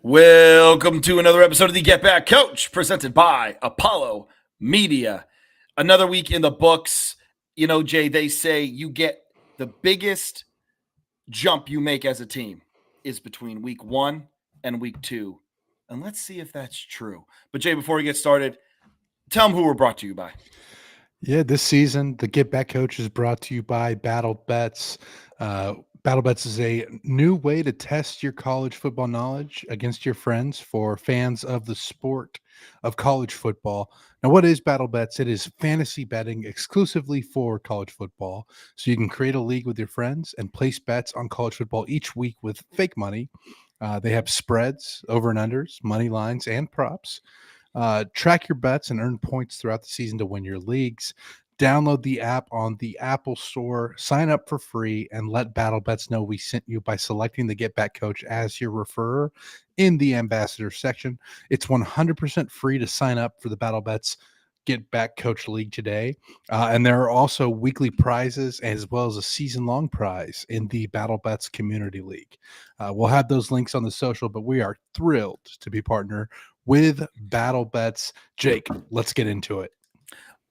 Welcome to another episode of the Get Back Coach, presented by Apollo Media. Another week in the books. You know, Jay, they say you get the biggest jump you make as a team is between week 1 and week 2. And let's see if that's true. But, Jay, before we get started, tell them who we're brought to you by. Yeah, this season, the Get Back Coach is brought to you by Battle Bets. Battle Bets is a new way to test your college football knowledge against your friends for fans of the sport of college football. Now, what is Battle Bets? It is fantasy betting exclusively for college football. So you can create a league with your friends and place bets on college football each week with fake money. They have spreads, over and unders, money lines, and props. Track your bets and earn points throughout the season to win your leagues. Download the app on the Apple Store, sign up for free, and let Battle Bets know we sent you by selecting the Get Back Coach as your referrer in the Ambassador section. It's 100% free to sign up for the Battle Bets Get Back Coach League today. And there are also weekly prizes as well as a season-long prize in the Battle Bets Community League. We'll have those links on the social, but we are thrilled to be partner with Battle Bets. Jake, let's get into it.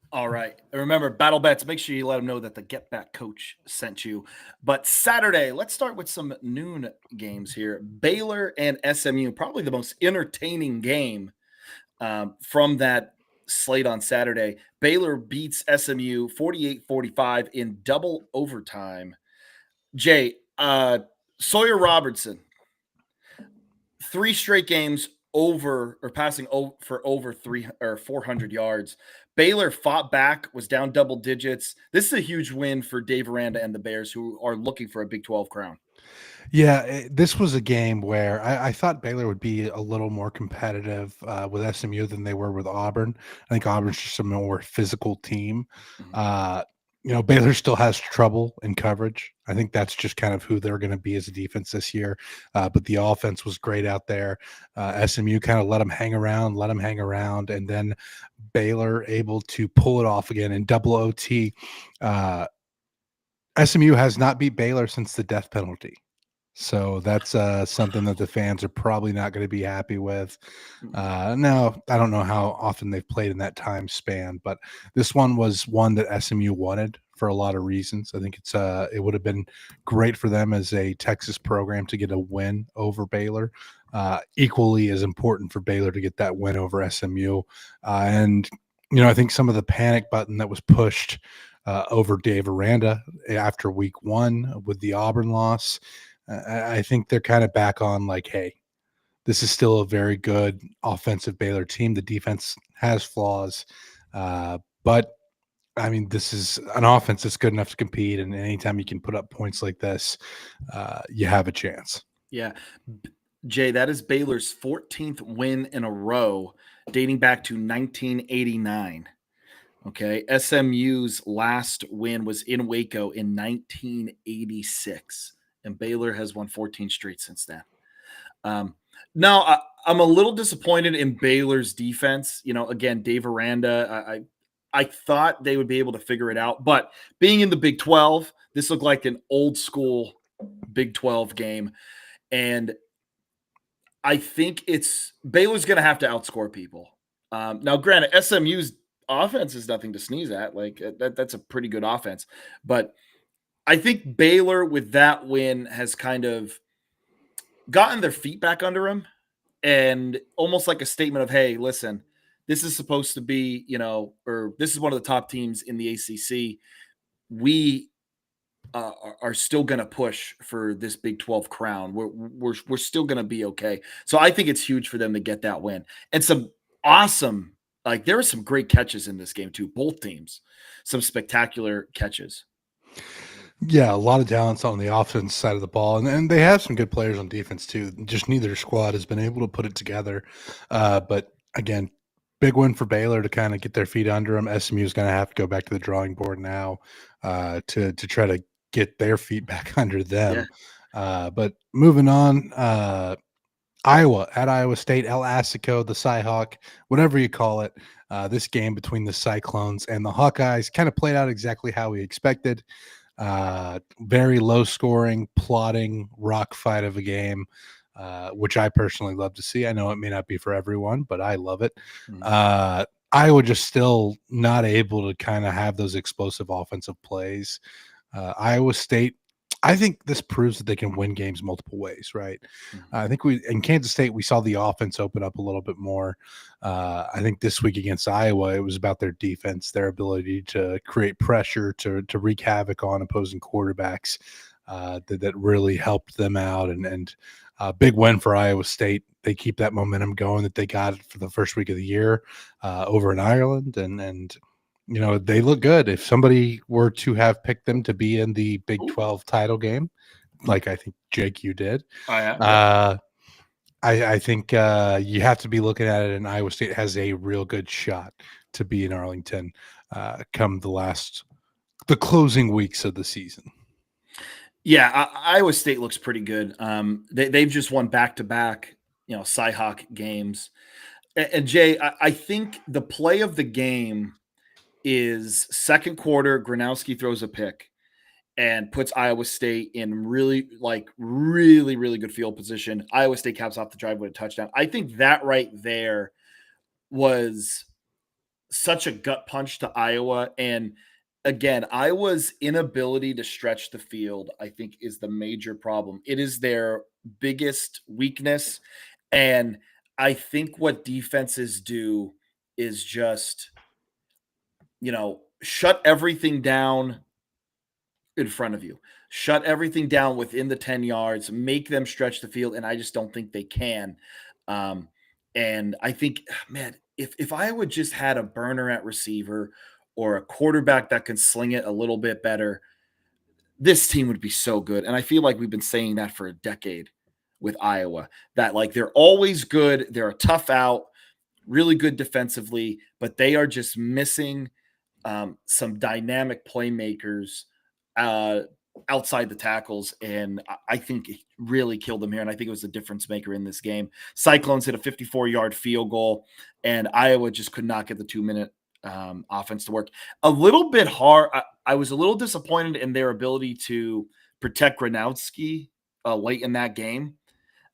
All right. And remember, Battle Bets, make sure you let them know that the Get Back Coach sent you. But Saturday, let's start with some noon games here. Baylor and SMU, probably the most entertaining game from that slate on Saturday. Baylor beats SMU 48-45 in double overtime. Jay, Sawyer Robertson, 3 straight games over or passing for over 400 yards. Baylor fought back, was down double digits. This is a huge win for Dave Aranda and the Bears, who are looking for a Big 12 crown. Yeah, this was a game where I thought Baylor would be a little more competitive with SMU than they were with Auburn. I think Auburn's just a more physical team. Mhm. Uh, Baylor still has trouble in coverage. I think that's just kind of who they're going to be as a defense this year. But the offense was great out there. SMU kind of let them hang around, and then Baylor able to pull it off again in double OT. SMU has not beat Baylor since the death penalty. So that's something that the fans are probably not going to be happy with. Now, I don't know how often they've played in that time span, but this one was one that SMU wanted for a lot of reasons. I think it would have been great for them as a Texas program to get a win over Baylor. Equally as important for Baylor to get that win over SMU. And I think some of the panic button that was pushed over Dave Aranda after week 1 with the Auburn loss. I think they're kind of back on like, hey, this is still a very good offensive Baylor team. The defense has flaws, but I mean, this is an offense that's good enough to compete. And anytime you can put up points like this, you have a chance. Yeah. Jay, that is Baylor's 14th win in a row, dating back to 1989. Okay. SMU's last win was in Waco in 1986, and Baylor has won 14 straight since then. Now, I'm a little disappointed in Baylor's defense. Again, Dave Aranda, I thought they would be able to figure it out, but being in the Big 12, this looked like an old school Big 12 game. And I think Baylor's going to have to outscore people. Now, granted, SMU's offense is nothing to sneeze at. Like that's a pretty good offense, but I think Baylor with that win has kind of gotten their feet back under them, and almost like a statement of, hey, listen, this is supposed to be, or this is one of the top teams in the ACC. We are still going to push for this Big 12 crown. We're still going to be okay. So I think it's huge for them to get that win. And some awesome, like there were some great catches in this game too. Both teams, some spectacular catches. Yeah, a lot of talents on the offense side of the ball, and they have some good players on defense too. Just neither squad has been able to put it together. But again, big win for Baylor to kind of get their feet under them. SMU is going to have to go back to the drawing board now to try to get their feet back under them. Yeah. But moving on, Iowa at Iowa State, El Assico, the Cyhawk, whatever you call it. This game between the Cyclones and the Hawkeyes kind of played out exactly how we expected. Very low scoring, plodding rock fight of a game. which I personally love to see. I know it may not be for everyone, but I love it. Mhm. Iowa just still not able to kind of have those explosive offensive plays. Iowa State, I think this proves that they can win games multiple ways, right? Mhm. I think we in Kansas State we saw the offense open up a little bit more. I think this week against Iowa, it was about their defense, their ability to create pressure, to wreak havoc on opposing quarterbacks. That really helped them out, and big win for Iowa State. They keep that momentum going that they got for the first week of the year over in Ireland, and you know, they look good. If somebody were to have picked them to be in the Big Ooh. 12 title game, like I think Jake you did, I am. Yep. uh, I think you have to be looking at it, and Iowa State has a real good shot to be in Arlington come the closing weeks of the season. Yeah, Iowa State looks pretty good. They've just won back to back, Cyhawk games. And Jay, I think the play of the game is second quarter. Gronowski throws a pick and puts Iowa State in really good field position. Iowa State caps off the drive with a touchdown. I think that right there was such a gut punch to Iowa. And again, Iowa's inability to stretch the field, I think, is the major problem. It is their biggest weakness. And I think what defenses do is just, shut everything down in front of you. Shut everything down within the 10 yards, make them stretch the field, and I just don't think they can. Um, and I think, man, if Iowa just had a burner at receiver or a quarterback that can sling it a little bit better, this team would be so good. And I feel like we've been saying that for a decade with Iowa, that like they're always good, they're a tough out, really good defensively, but they are just missing some dynamic playmakers uh, outside the tackles, and I think it really killed them here. And I think it was the difference maker in this game. Cyclones hit a 54-yard field goal, and Iowa just could not get the 2-minute offense to work. A little bit hard. I was a little disappointed in their ability to protect Gronowski late in that game.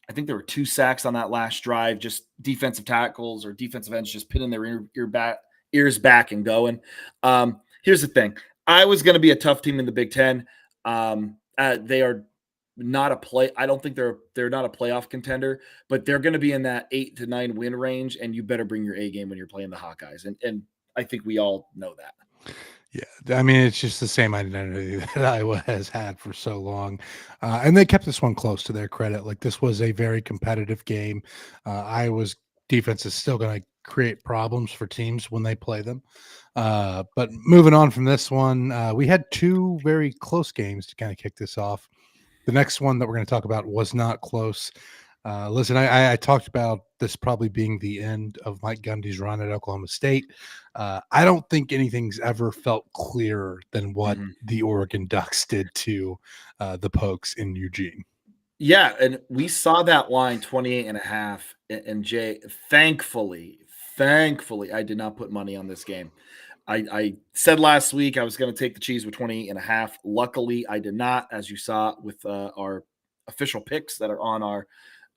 I think there were 2 sacks on that last drive, just defensive tackles or defensive ends just pinning their ears back and going. Here's the thing. I was going to be a tough team in the Big Ten. They are not a play. I don't think they're not a playoff contender, but they're going to be in that 8 to 9 win range, and you better bring your A game when you're playing the Hawkeyes. And I think we all know that. Yeah, I mean, it's just the same identity that Iowa has had for so long, and they kept this one close to their credit. Like this was a very competitive game. Iowa's defense is still going to create problems for teams when they play them. But moving on from this one, we had 2 very close games to kind of kick this off. The next one that we're going to talk about was not close. Listen, I talked about this probably being the end of Mike Gundy's run at Oklahoma State. I don't think anything's ever felt clearer than what Mhm. the Oregon Ducks did to the Pokes in Eugene. Yeah, and we saw that line 28.5. And Jay, thankfully, I did not put money on this game. I said last week I was going to take the cheese with 28.5. Luckily, I did not, as you saw with our official picks that are on our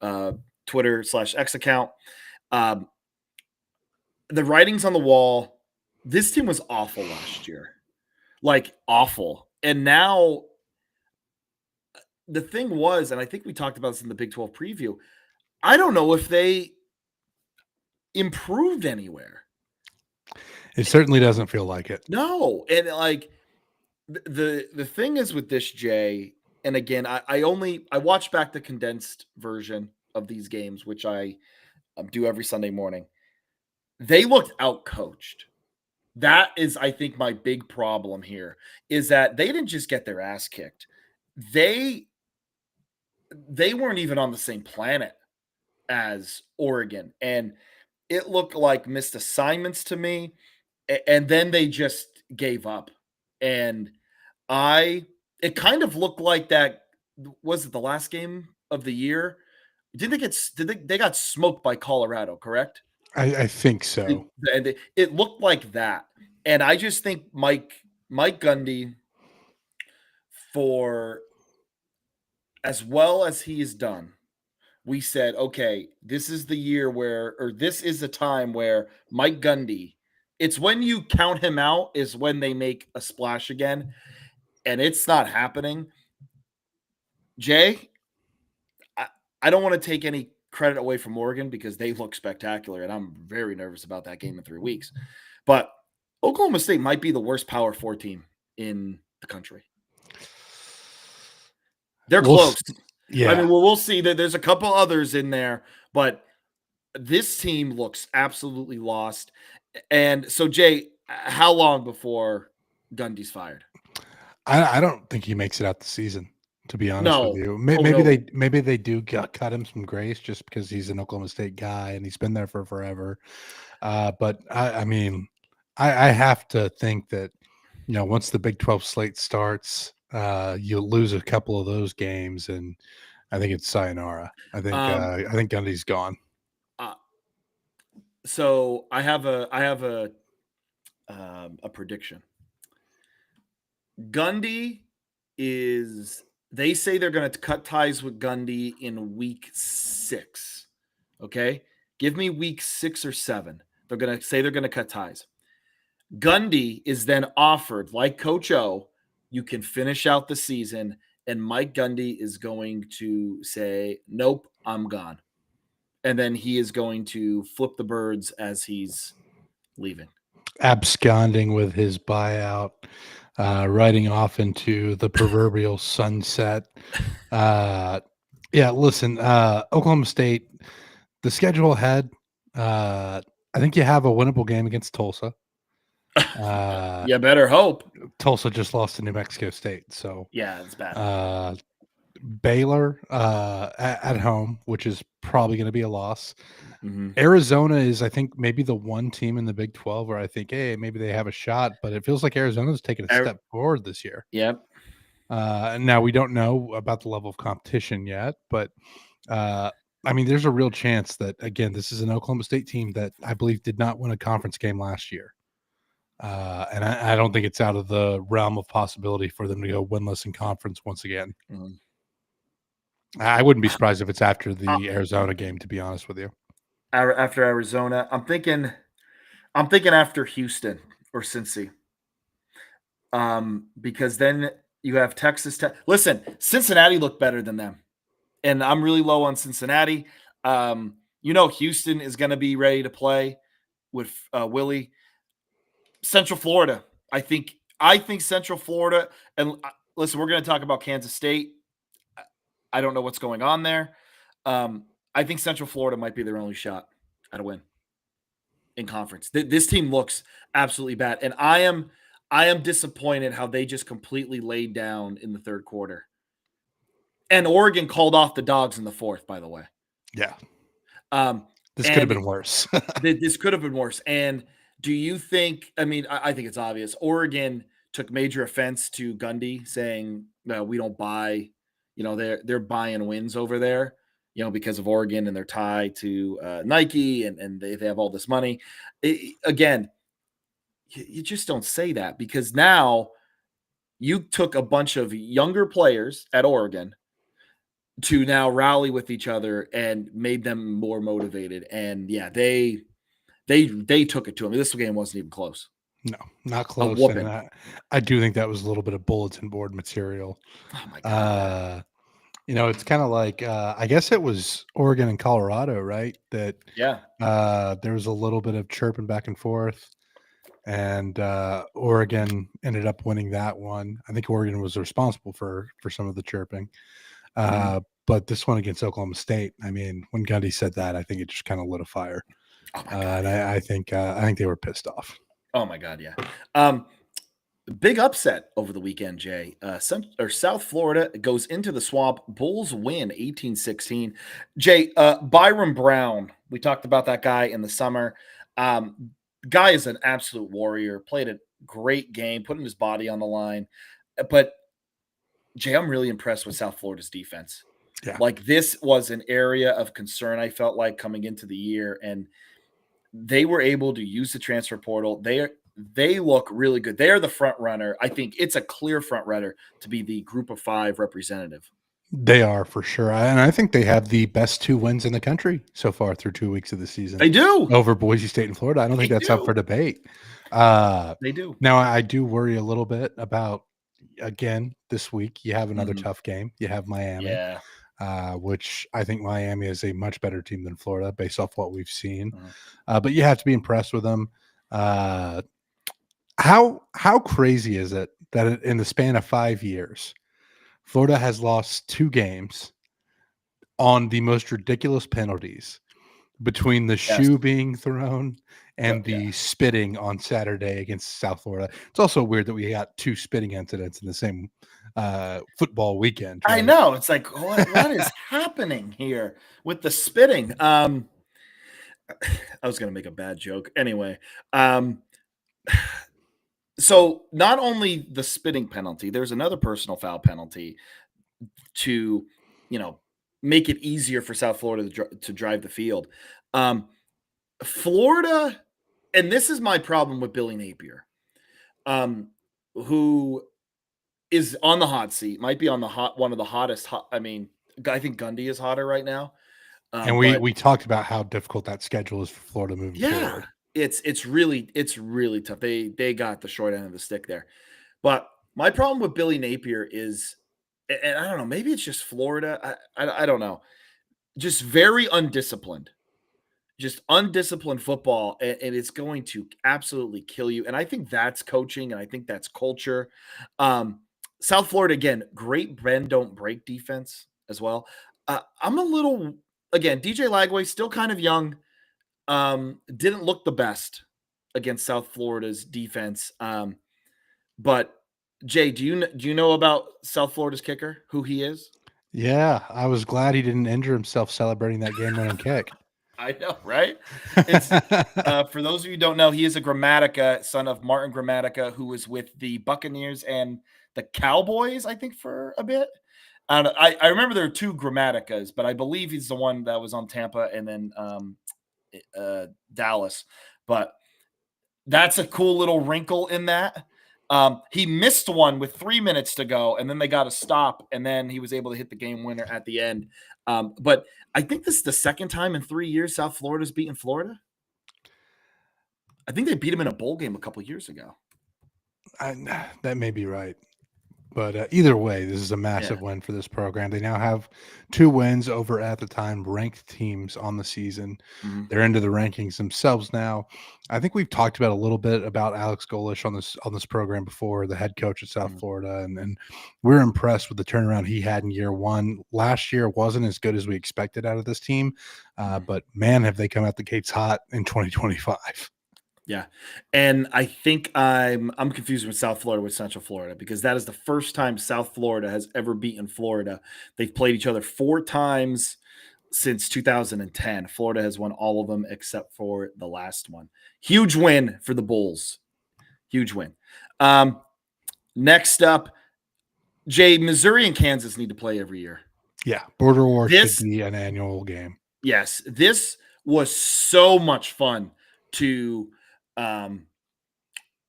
uh, Twitter/X account. Um, the writing's on the wall. This team was awful last year, like awful. And now the thing was, and I think we talked about this in the Big 12 preview, I don't know if they improved anywhere. It certainly doesn't feel like it. No. And like the thing is with this, Jay, and again, I watch back the condensed version of these games, which I do every Sunday morning. They looked out coached. That is, I think, my big problem here is that they didn't just get their ass kicked. They they weren't even on the same planet as Oregon, and it looked like missed assignments to me. And then they just gave up. And I it kind of looked like that. Was it the last game of the year? Did they get they got smoked by Colorado, correct? I think so. It looked like that. And I just think Mike Gundy, for as well as he's done we said, okay, this is the year this is the time where Mike Gundy, it's when you count him out is when they make a splash again, and it's not happening. Jay, I don't want to take any credit away from Oregon because they look spectacular, and I'm very nervous about that game in 3 weeks. But Oklahoma State might be the worst Power 4 team in the country. They're close. Yeah. I mean, we'll see that there's a couple others in there, but this team looks absolutely lost. And so, Jay, how long before Gundy's fired? I don't think he makes it out the season, to be honest with No. you. Oh, Maybe no. they do cut him some grace just because he's an Oklahoma State guy and he's been there for forever. But I mean, I have to think that, once the Big 12 slate starts, you'll lose a couple of those games, and I think it's sayonara. I think Gundy's gone. So I have a prediction. Gundy is. They say they're going to cut ties with Gundy in week 6. Okay, give me week 6 or 7. They're going to say they're going to cut ties. Gundy is then offered, like Coach O, you can finish out the season, and Mike Gundy is going to say, nope, I'm gone. And then he is going to flip the birds as he's leaving. Absconding with his buyout, riding off into the proverbial sunset. Yeah, listen, Oklahoma State, the schedule ahead, I think you have a winnable game against Tulsa. You better hope. Tulsa just lost to New Mexico State, so yeah, it's bad. Baylor at home, which is probably going to be a loss. Mm-hmm. Arizona is, I think, maybe the one team in the Big 12 where I think, hey, maybe they have a shot, but it feels like Arizona's taken a step forward this year. Yep. Now we don't know about the level of competition yet, but I mean, there's a real chance that, again, this is an Oklahoma State team that I believe did not win a conference game last year. And I don't think it's out of the realm of possibility for them to go winless in conference once again. Mm-hmm. I wouldn't be surprised if it's after the Arizona game, to be honest with you. After Arizona, I'm thinking after Houston or Cincy. Because then you have Texas Tech. Listen, Cincinnati looked better than them, and I'm really low on Cincinnati. Houston is going to be ready to play with Willie. Central Florida, I think Central Florida, and listen, we're going to talk about Kansas State. I don't know what's going on there. I think Central Florida might be their only shot at a win in conference. This team looks absolutely bad, and I am disappointed how they just completely laid down in the third quarter. And Oregon called off the Dogs in the fourth, by the way. Yeah. This could have been worse. This could have been worse. And do you think, I mean, I think it's obvious. Oregon took major offense to Gundy saying, no, we don't buy, they're buying wins over there, because of Oregon and their tie to Nike and they have all this money. Again, you just don't say that, because now you took a bunch of younger players at Oregon to now rally with each other and made them more motivated. And yeah, they took it to him. This game wasn't even close. No, not close. And I do think that was a little bit of bulletin board material. Oh my God. It's kind of like, I guess it was Oregon and Colorado, right? That there was a little bit of chirping back and forth, and Oregon ended up winning that one. I think Oregon was responsible for some of the chirping. But this one against Oklahoma State, I mean, when Gundy said that, I think it just kind of lit a fire. Oh my God, and I think they were pissed off. Oh my God, yeah. Big upset over the weekend, Jay. South Florida goes into the Swamp. Bulls win 18-16. Jay, Byron Brown, we talked about that guy in the summer. Guy is an absolute warrior, played a great game, putting his body on the line. But, Jay, I'm really impressed with South Florida's defense. Yeah. Like, this was an area of concern, I felt like, coming into the year, and they were able to use the transfer portal. They look really good. They are the front runner. I think it's a clear front runner to be the Group of 5 representative. They are for sure, and I think they have the best 2 wins in the country so far through 2 weeks of the season They do. over Boise State and Florida. I don't They think that's up for do. debate. Uh, They do. Now I do worry a little bit about, again, this week, you have another Mhm. tough game. You have Miami, Yeah. which I think Miami is a much better team than Florida based off what we've seen. Mhm. But you have to be impressed with them. Uh, how crazy is it that in the span of 5 years, Florida has lost 2 games on the most ridiculous penalties between the Yes. shoe being thrown and Yeah. the spitting on Saturday against South Florida. It's also weird that we got 2 spitting incidents in the same football weekend, I right? know. It's like, what is happening here with the spitting? I was gonna make a bad joke. Anyway, um, so not only the spitting penalty, there's another personal foul penalty to, you know, make it easier for South Florida to drive the field. Um, Florida, and this is my problem with Billy Napier, um, who is on the hot seat, might be on the hot one of the hottest. I mean, I think Gundy is hotter right now. And we But we talked about how difficult that schedule is for Florida moving yeah, forward. it's really tough. They got the short end of the stick there. But my problem with Billy Napier is, and I don't know, maybe it's just Florida. I don't know, just very undisciplined. Just undisciplined football, and it's going to absolutely kill you. And I think that's coaching, and I think that's culture. Um, South Florida again, great bend don't break defense as well. I'm a little again, DJ Lagway still kind of young. Didn't look the best against South Florida's defense. But Jay, do you know about South Florida's kicker? Who he is? Yeah, I was glad he didn't injure himself celebrating that game-winning kick. I know, right? It's for those of you who don't know, he is a Grammatica, son of Martin Grammatica, who was with the Buccaneers and the Cowboys, I think, for a bit. I remember there were two Grammaticas, but I believe he's the one that was on Tampa and then Dallas. But that's a cool little wrinkle in that. He missed one with 3 minutes to go, and then they got a stop, and then he was able to hit the game winner at the end. But I think this is the second time in 3 years South Florida's beaten Florida. I think they beat him in a bowl game a couple years ago. That may be right. But either way, this is a Yeah. massive win for this program. They now have 2 wins over, at the time, ranked teams on the season. Mhm. They're into the rankings themselves now. I think we've talked about a little bit about Alex Golish on this program before, the head coach at South Mhm. Florida, and we're impressed with the turnaround he had in year one. Last year wasn't as good as we expected out of this team, Mhm. but man, have they come out the gates hot in 2025. Yeah. And I think I'm confused with South Florida with Central Florida because that is the first time South Florida has ever beaten Florida. They've played each other 4 times since 2010. Florida has won all of them except for the last one. Huge win for the Bulls. Huge win. Um, Next up, Jay, Missouri and Kansas need to play every year. Yeah, Border War should This, be an annual game. yes, this was so much fun to um,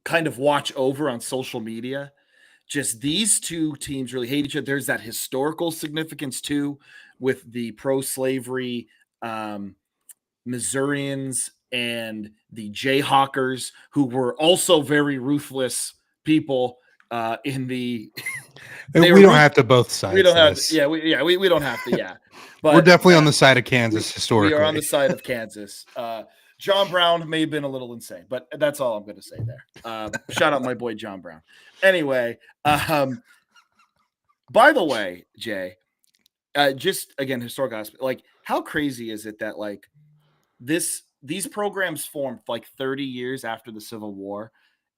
kind of watch over on social media. Just these two teams really hate each other. There's that historical significance too with the pro-slavery um, Missourians and the Jayhawkers, who were also very ruthless people in the they We were don't ruth have to both we sides don't have this. we don't have to, yeah. We're But definitely on the side of Kansas we are on the historically. side of Kansas. John Brown may have been a little insane, but that's all I'm going to say there. Shout out my boy John Brown. Anyway, by the way, Jay, just again historic aspect, like how crazy is it that like these programs formed like 30 years after the Civil War,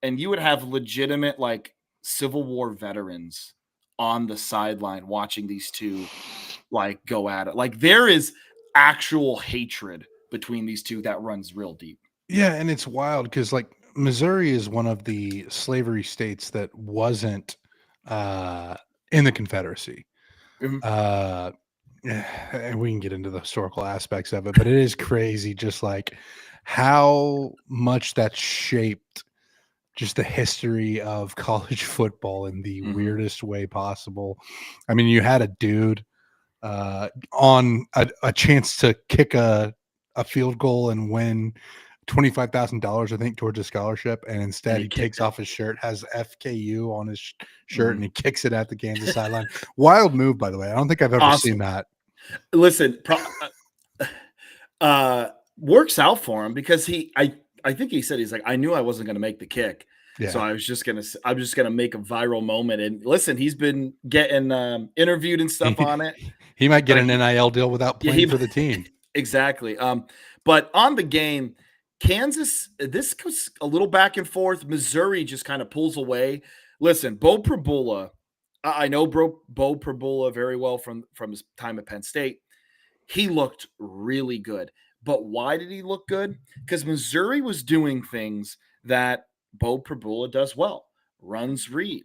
and you would have legitimate like Civil War veterans on the sideline watching these two like go at it. Like there is actual hatred between these two that runs real deep. Yeah, and it's wild because like Missouri is one of the slavery states that wasn't uh, in the Confederacy. Mhm, Uh, and we can get into the historical aspects of it, but it is crazy just like how much that shaped just the history of college football in the mhm, weirdest way possible. I mean, you had a dude on a chance to kick a field goal and win $25,000, I think, towards a scholarship, and and instead he he kicked takes it. off his shirt, has FKU on his shirt, and Mhm. he kicks it at the Kansas sideline. Wild move, by the way. I don't think I've ever seen Awesome. that. Listen, works out for him because I think he said he's like, I knew I wasn't going to make the kick, so Yeah. I'm just gonna make a viral moment. And listen, he's been getting interviewed and stuff He on it. he might get an He, NIL deal without yeah, playing for the team. exactly. But on the game, Kansas, this goes a little back and forth. Missouri just kind of pulls away. Listen, Bo Prabula, I know Bo Prabula very well from his time at Penn State. He looked really good. But why did he look good? Because Missouri was doing things that Bo Prabula does well. Runs read.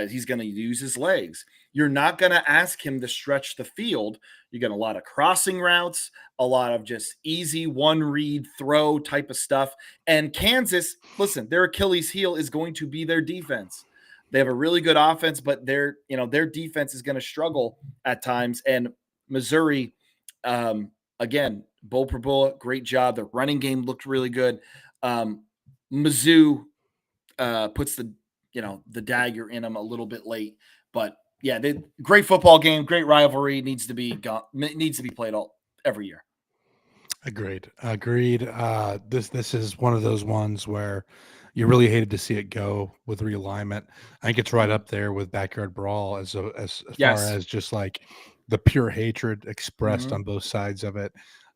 He's going to use his legs. You're not going to ask him to stretch the field. You get a lot of crossing routes, a lot of just easy one read throw type of stuff. And Kansas, listen, their Achilles heel is going to be their defense. They have a really good offense, but their defense is going to struggle at times. And Missouri, again, Bo Prabula, great job. The running game looked really good. Mizzou puts the dagger in them a little bit late, but yeah, great football game, great rivalry needs to be played every year. Agreed. This is one of those ones where you really hated to see it go with realignment. I think it's right Mhm. up there with backyard brawl as far Yes. as just like the pure hatred expressed Hmm. on both sides of it.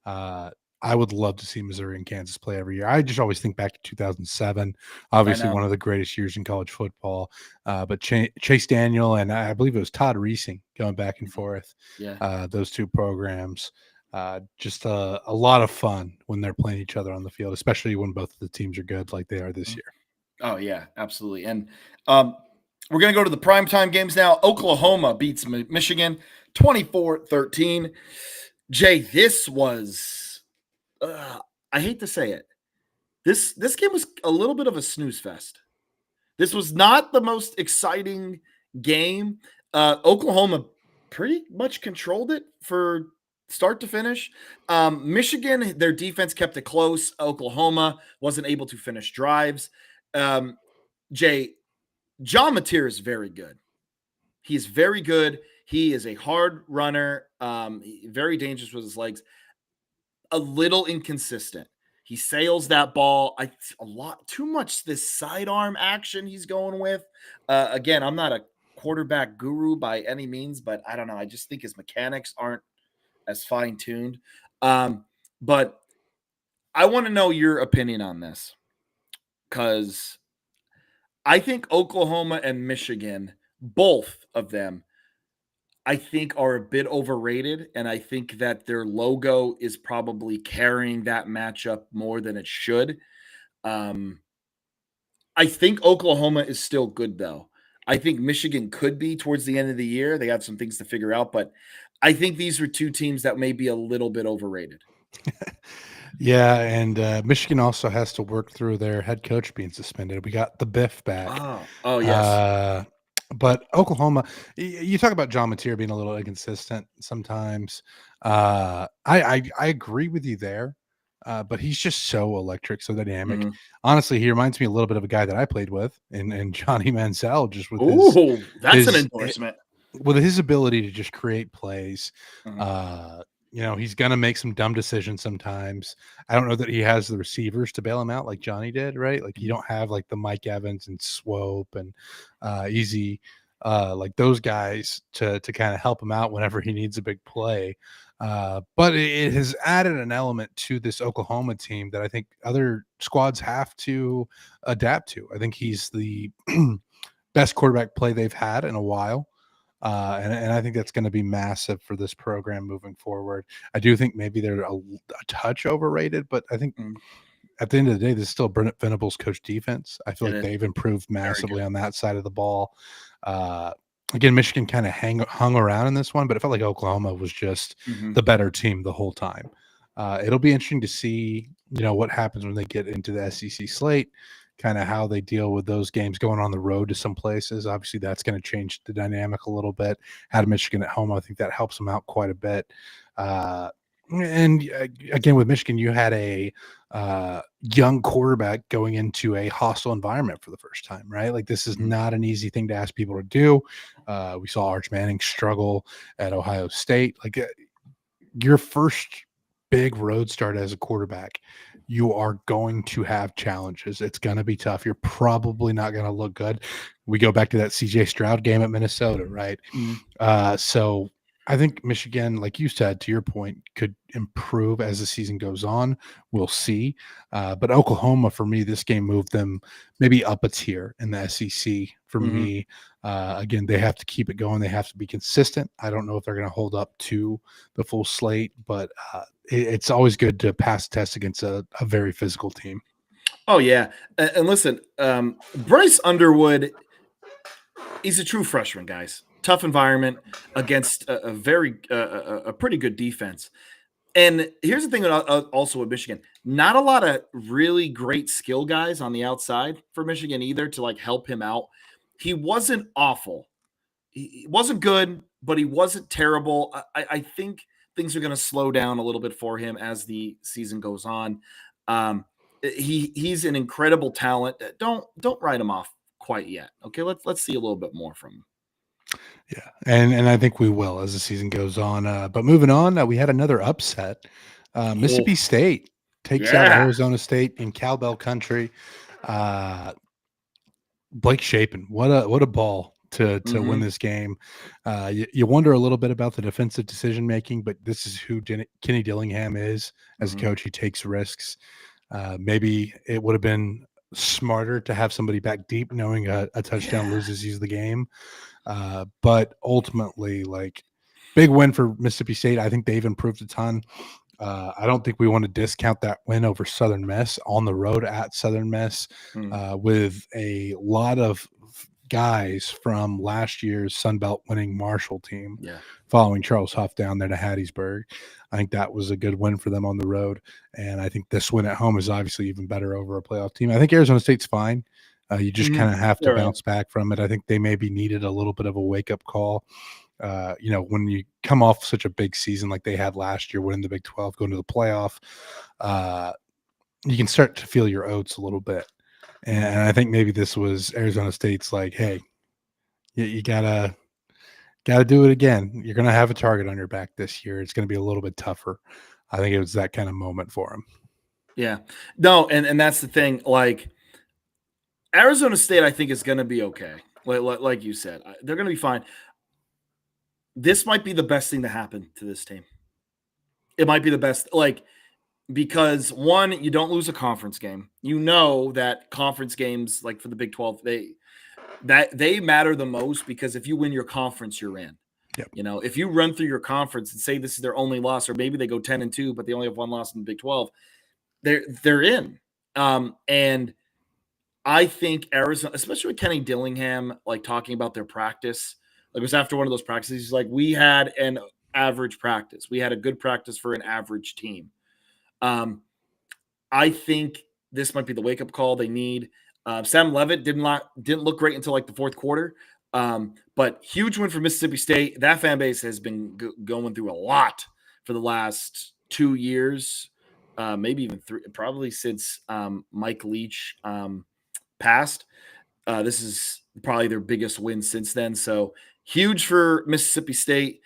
Uh, I would love to see Missouri and Kansas play every year. I just always think back to 2007, I obviously know. one of the greatest years in college football. But Chase Daniel and I believe it was Todd Reesing going back and Mhm. forth. Yeah. Those two programs. Just a lot of fun when they're playing each other on the field, especially when both of the teams are good like they are this Mhm. year. Oh yeah, absolutely. And um, we're gonna go to the primetime games now. Oklahoma beats Michigan 24-13. Jay, this was I hate to say it. This game was a little bit of a snooze fest. This was not the most exciting game. Oklahoma pretty much controlled it for start to finish. Michigan, their defense kept it close. Oklahoma wasn't able to finish drives. Um, Jay, John Mateer is very good. He is very good. He is a hard runner, very dangerous with his legs, a little inconsistent. He sails that ball a lot too much. This sidearm action he's going with. Again, I'm not a quarterback guru by any means, but I don't know. I just think his mechanics aren't as fine tuned. But I want to know your opinion on this because I think Oklahoma and Michigan, both of them, I think are a bit overrated, and I think that their logo is probably carrying that matchup more than it should. Um, I think Oklahoma is still good though. I think Michigan could be towards the end of the year. They have some things to figure out, but I think these were two teams that may be a little bit overrated. Yeah, and Michigan also has to work through their head coach being suspended. We got the Biff back. Oh yes. Uh, but Oklahoma, you talk about John Mateer being a little inconsistent sometimes. I agree with you there, but he's just so electric, so dynamic. Mhm. Honestly, he reminds me a little bit of a guy that I played with, and Johnny Mansell, just with Ooh, that's an his endorsement. with his ability to just create plays. Mhm. uh he's gonna make some dumb decisions sometimes. I don't know that he has the receivers to bail him out like Johnny did, right? Like you Mhm. don't have like the Mike Evans and Swope and Easy, like those guys to kind of help him out whenever he needs a big play. But it has added an element to this Oklahoma team that I think other squads have to adapt to. I think he's the best quarterback play they've had in a while. And I think that's going to be massive for this program moving forward. I do think maybe they're a touch overrated, but I think Mhm. at the end of the day, this is still Brent Venables' coach defense. I feel It like is they've improved very massively good. on that side of the ball. Uh, Again, Michigan kind of hung around in this one, but it felt like Oklahoma was just Mhm. the better team the whole time. It'll be interesting to see, what happens when they get into the SEC slate. kind of how they deal with those games going on the road to some places. Obviously, that's going to change the dynamic a little bit. Had Michigan at home, I think that helps them out quite a bit. And again, with Michigan, you had a young quarterback going into a hostile environment for the first time, right? Like this is not an easy thing to ask people to do. We saw Arch Manning struggle at Ohio State. Like your first big road start as a quarterback, you are going to have challenges. It's going to be tough. You're probably not going to look good. We go back to that CJ Stroud game at Minnesota, right? So I think Michigan, like you said, to your point, could improve as the season goes on. We'll see. But Oklahoma, for me, this game moved them maybe up a tier in the SEC. For me, again, they have to keep it going. They have to be consistent. I don't know if they're going to hold up to the full slate, but it's always good to pass the test against a very physical team. Oh yeah, and listen, Bryce Underwood, he's a true freshman, guys. Tough environment against a pretty good defense. And here's the thing also with Michigan, not a lot of really great skill guys on the outside for Michigan either to like help him out. He wasn't awful. He wasn't good, but he wasn't terrible. I think things are going to slow down a little bit for him as the season goes on. He's an incredible talent. Don't write him off quite yet. Okay, let's see a little bit more from him. Yeah, and I think we will as the season goes on. But moving on, we had another upset. Mississippi State takes out Arizona State in cowbell country. Blake Shapen, what a ball to win this game. You wonder a little bit about the defensive decision making, but this is who Kenny Dillingham is as a coach. He takes risks. Maybe it would have been smarter to have somebody back deep, knowing a touchdown loses you the game. But ultimately, like, big win for Mississippi State. I think they've improved a ton. I don't think we want to discount that win over Southern Miss on the road at Southern Miss with a lot of guys from last year's Sun Belt winning Marshall team following Charles Huff down there to Hattiesburg. I think that was a good win for them on the road. And I think this win at home is obviously even better over a playoff team. I think Arizona State's fine. You just kind of have to bounce back from it. I think they maybe needed a little bit of a wake-up call. When you come off such a big season like they had last year, winning the Big 12, going to the playoff, you can start to feel your oats a little bit. And I think maybe this was Arizona State's like, hey, you gotta do it again. You're gonna have a target on your back this year. It's gonna be a little bit tougher. I think it was that kind of moment for him. Yeah, no, and that's the thing. Like Arizona State, I think is gonna be okay. Like you said, they're gonna be fine. This might be the best thing to happen to this team. It might be the best, because one, you don't lose a conference game. You know that conference games, like for the Big 12, they matter the most because if you win your conference, you're in. Yep. You know, if you run through your conference and say this is their only loss, or maybe they go 10-2, but they only have one loss in the Big 12, they're in. And I think Arizona, especially with Kenny Dillingham, like talking about their practice, like it was after one of those practices, he's like, we had an average practice. We had a good practice for an average team. I think this might be the wake-up call they need. Sam Levitt didn't look great until like the fourth quarter. But huge win for Mississippi State. That fan base has been going through a lot for the last 2 years, maybe even 3, probably since Mike Leach passed. This is probably their biggest win since then. So huge for Mississippi State.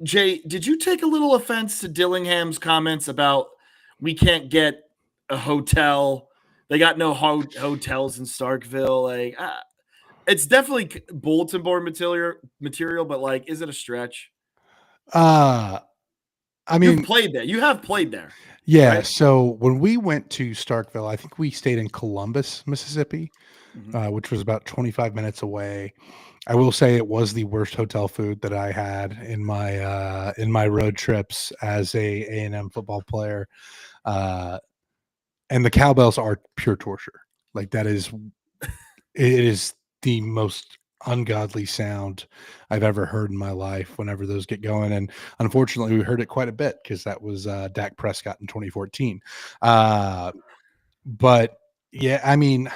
Jay, did you take a little offense to Dillingham's comments about we can't get a hotel? They got no hotels in Starkville. Like, it's definitely bulletin board material, but like, is it a stretch? I mean, you've played there. You have played there. Yeah. Right? So when we went to Starkville, I think we stayed in Columbus, Mississippi, which was about 25 minutes away. I will say it was the worst hotel food that I had in my road trips as a A&M football player. And the cowbells are pure torture. Like it is the most ungodly sound I've ever heard in my life whenever those get going. And unfortunately, we heard it quite a bit because that was Dak Prescott in 2014. But Yeah, I mean,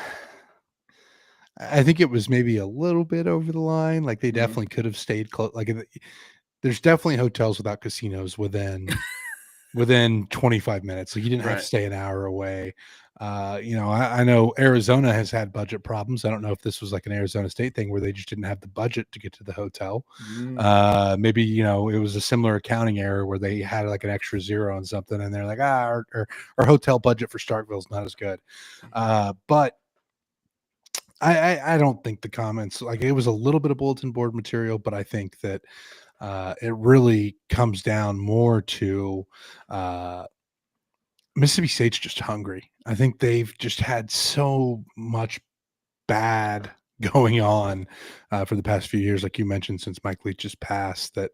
I think it was maybe a little bit over the line. Like they Mhm. definitely could have stayed close. Like there's definitely hotels without casinos within 25 minutes. So you didn't have to Right. stay an hour away. I know Arizona has had budget problems. I don't know if this was like an Arizona State thing where they just didn't have the budget to get to the hotel. Mm. Maybe, it was a similar accounting error where they had like an extra zero on something and they're like, our hotel budget for Starkville is not as good. But I don't think the comments, like, it was a little bit of bulletin board material, but I think that it really comes down more to uh, Mississippi State's just hungry. I think they've just had so much bad going on for the past few years, like you mentioned, since Mike Leach just passed, that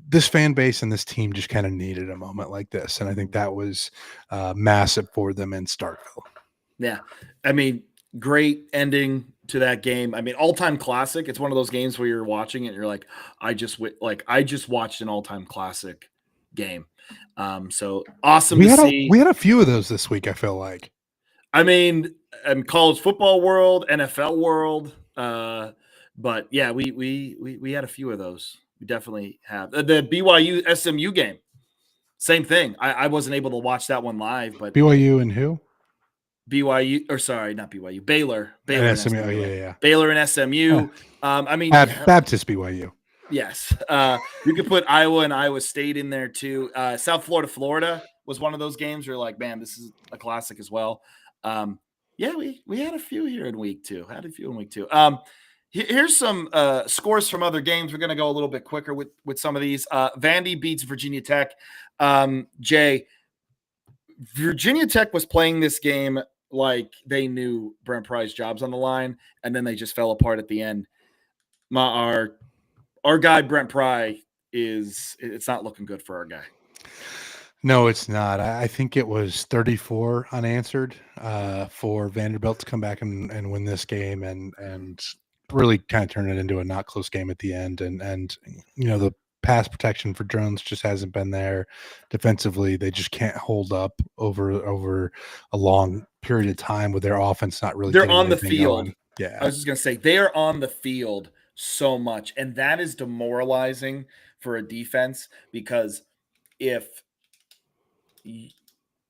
this fan base and this team just kind of needed a moment like this. And I think Mhm. that was massive for them in Starkville. Yeah. I mean, great ending to that game. I mean, all-time classic. It's one of those games where you're watching it and you're like, I just watched an all-time classic game. So awesome We to had a see. we had a few of those this week, I feel like. I mean, college football world, NFL world, but yeah, we had a few of those. We definitely have the BYU SMU game. Same thing. I wasn't able to watch that one live, but BYU and who? BYU, or sorry, not BYU, And Baylor and SMU. Oh, SMU, yeah, right? yeah, Baylor and yeah. SMU. I mean, yeah, Baptist BYU. yes. You could put Iowa and Iowa State in there too. South Florida, Florida was one of those games where you're like, man, this is a classic as well. Um, yeah, we had a few here in week two. Had a few in week two. Here's some scores from other games. We're going to go a little bit quicker with some of these. Vandy beats Virginia Tech. Jay, Virginia Tech was playing this game like they knew Brent Pry's job's on the line, and then they just fell apart at the end. Our guy Brent Pry it's not looking good for our guy. No, it's not. I think it was 34 unanswered for Vanderbilt to come back and win this game and really kind of turn it into a not close game at the end. And the pass protection for Jones just hasn't been there. Defensively, they just can't hold up over a long period of time with their offense not really They're getting on the anything field. going. I Yeah. was just gonna say they are on the field so much, and that is demoralizing for a defense because if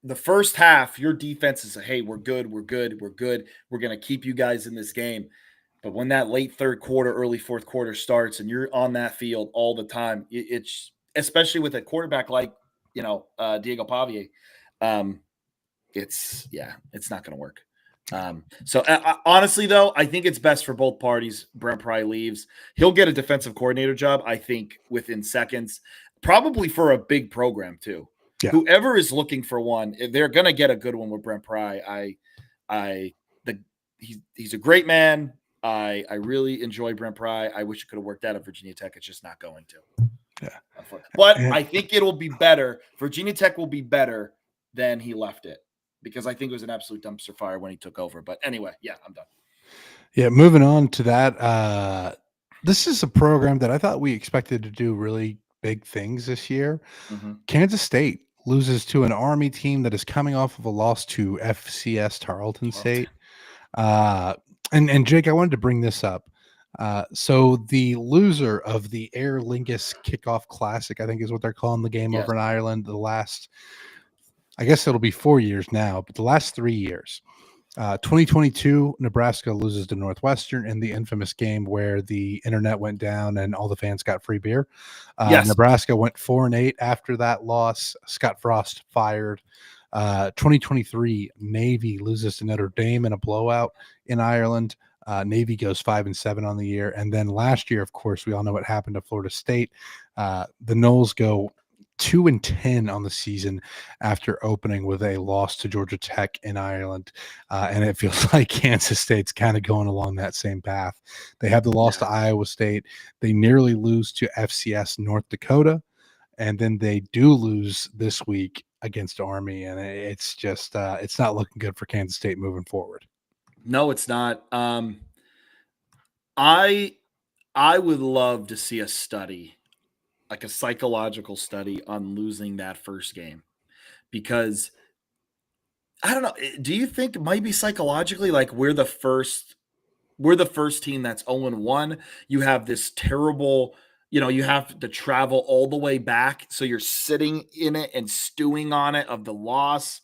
the first half, your defense is, hey, we're good, we're good, we're good. We're going to keep you guys in this game. But when that late third quarter, early fourth quarter starts and you're on that field all the time, it's especially with a quarterback like, Diego Pavia, um, it's not going to work. Honestly, though, I think it's best for both parties. Brent Pry leaves. He'll get a defensive coordinator job, I think, within seconds, probably for a big program, too. Yeah. Whoever is looking for one, they're going to get a good one with Brent Pry. He's a great man. I really enjoy Brent Pry. I wish it could have worked out at Virginia Tech. It's just not going to. Yeah. But And I think it'll be better. Virginia Tech will be better than he left it because I think it was an absolute dumpster fire when he took over. But anyway, yeah, I'm done. yeah, moving on to that. This is a program that I thought we expected to do really big things this year. Mm-hmm. Kansas State loses to an Army team that is coming off of a loss to FCS Tarleton Tarleton. State. Uh, and Jake, I wanted to bring this up. So the loser of the Aer Lingus Kickoff Classic, I think is what they're calling the game Yes. over in Ireland. I guess it'll be 4 years now, but the last 3 years. 2022, Nebraska loses to Northwestern in the infamous game where the internet went down and all the fans got free beer. Yes. Nebraska went 4-8 after that loss. Scott Frost fired. 2023, Navy loses to Notre Dame in a blowout in Ireland. Navy goes 5-7 on the year, and then last year, of course, we all know what happened to Florida State. The Noles go 2-10 on the season after opening with a loss to Georgia Tech in Ireland. And it feels like Kansas State's kind of going along that same path. They have the loss to Iowa State. They nearly lose to FCS North Dakota. And then they do lose this week against Army. And it's just, it's not looking good for Kansas State moving forward. No, it's not. I I would love to see a study, like a psychological study on losing that first game because I don't know. Do you think maybe psychologically, like we're the first team that's 0-1. You have this terrible, you have to travel all the way back. So you're sitting in it and stewing on it of the loss.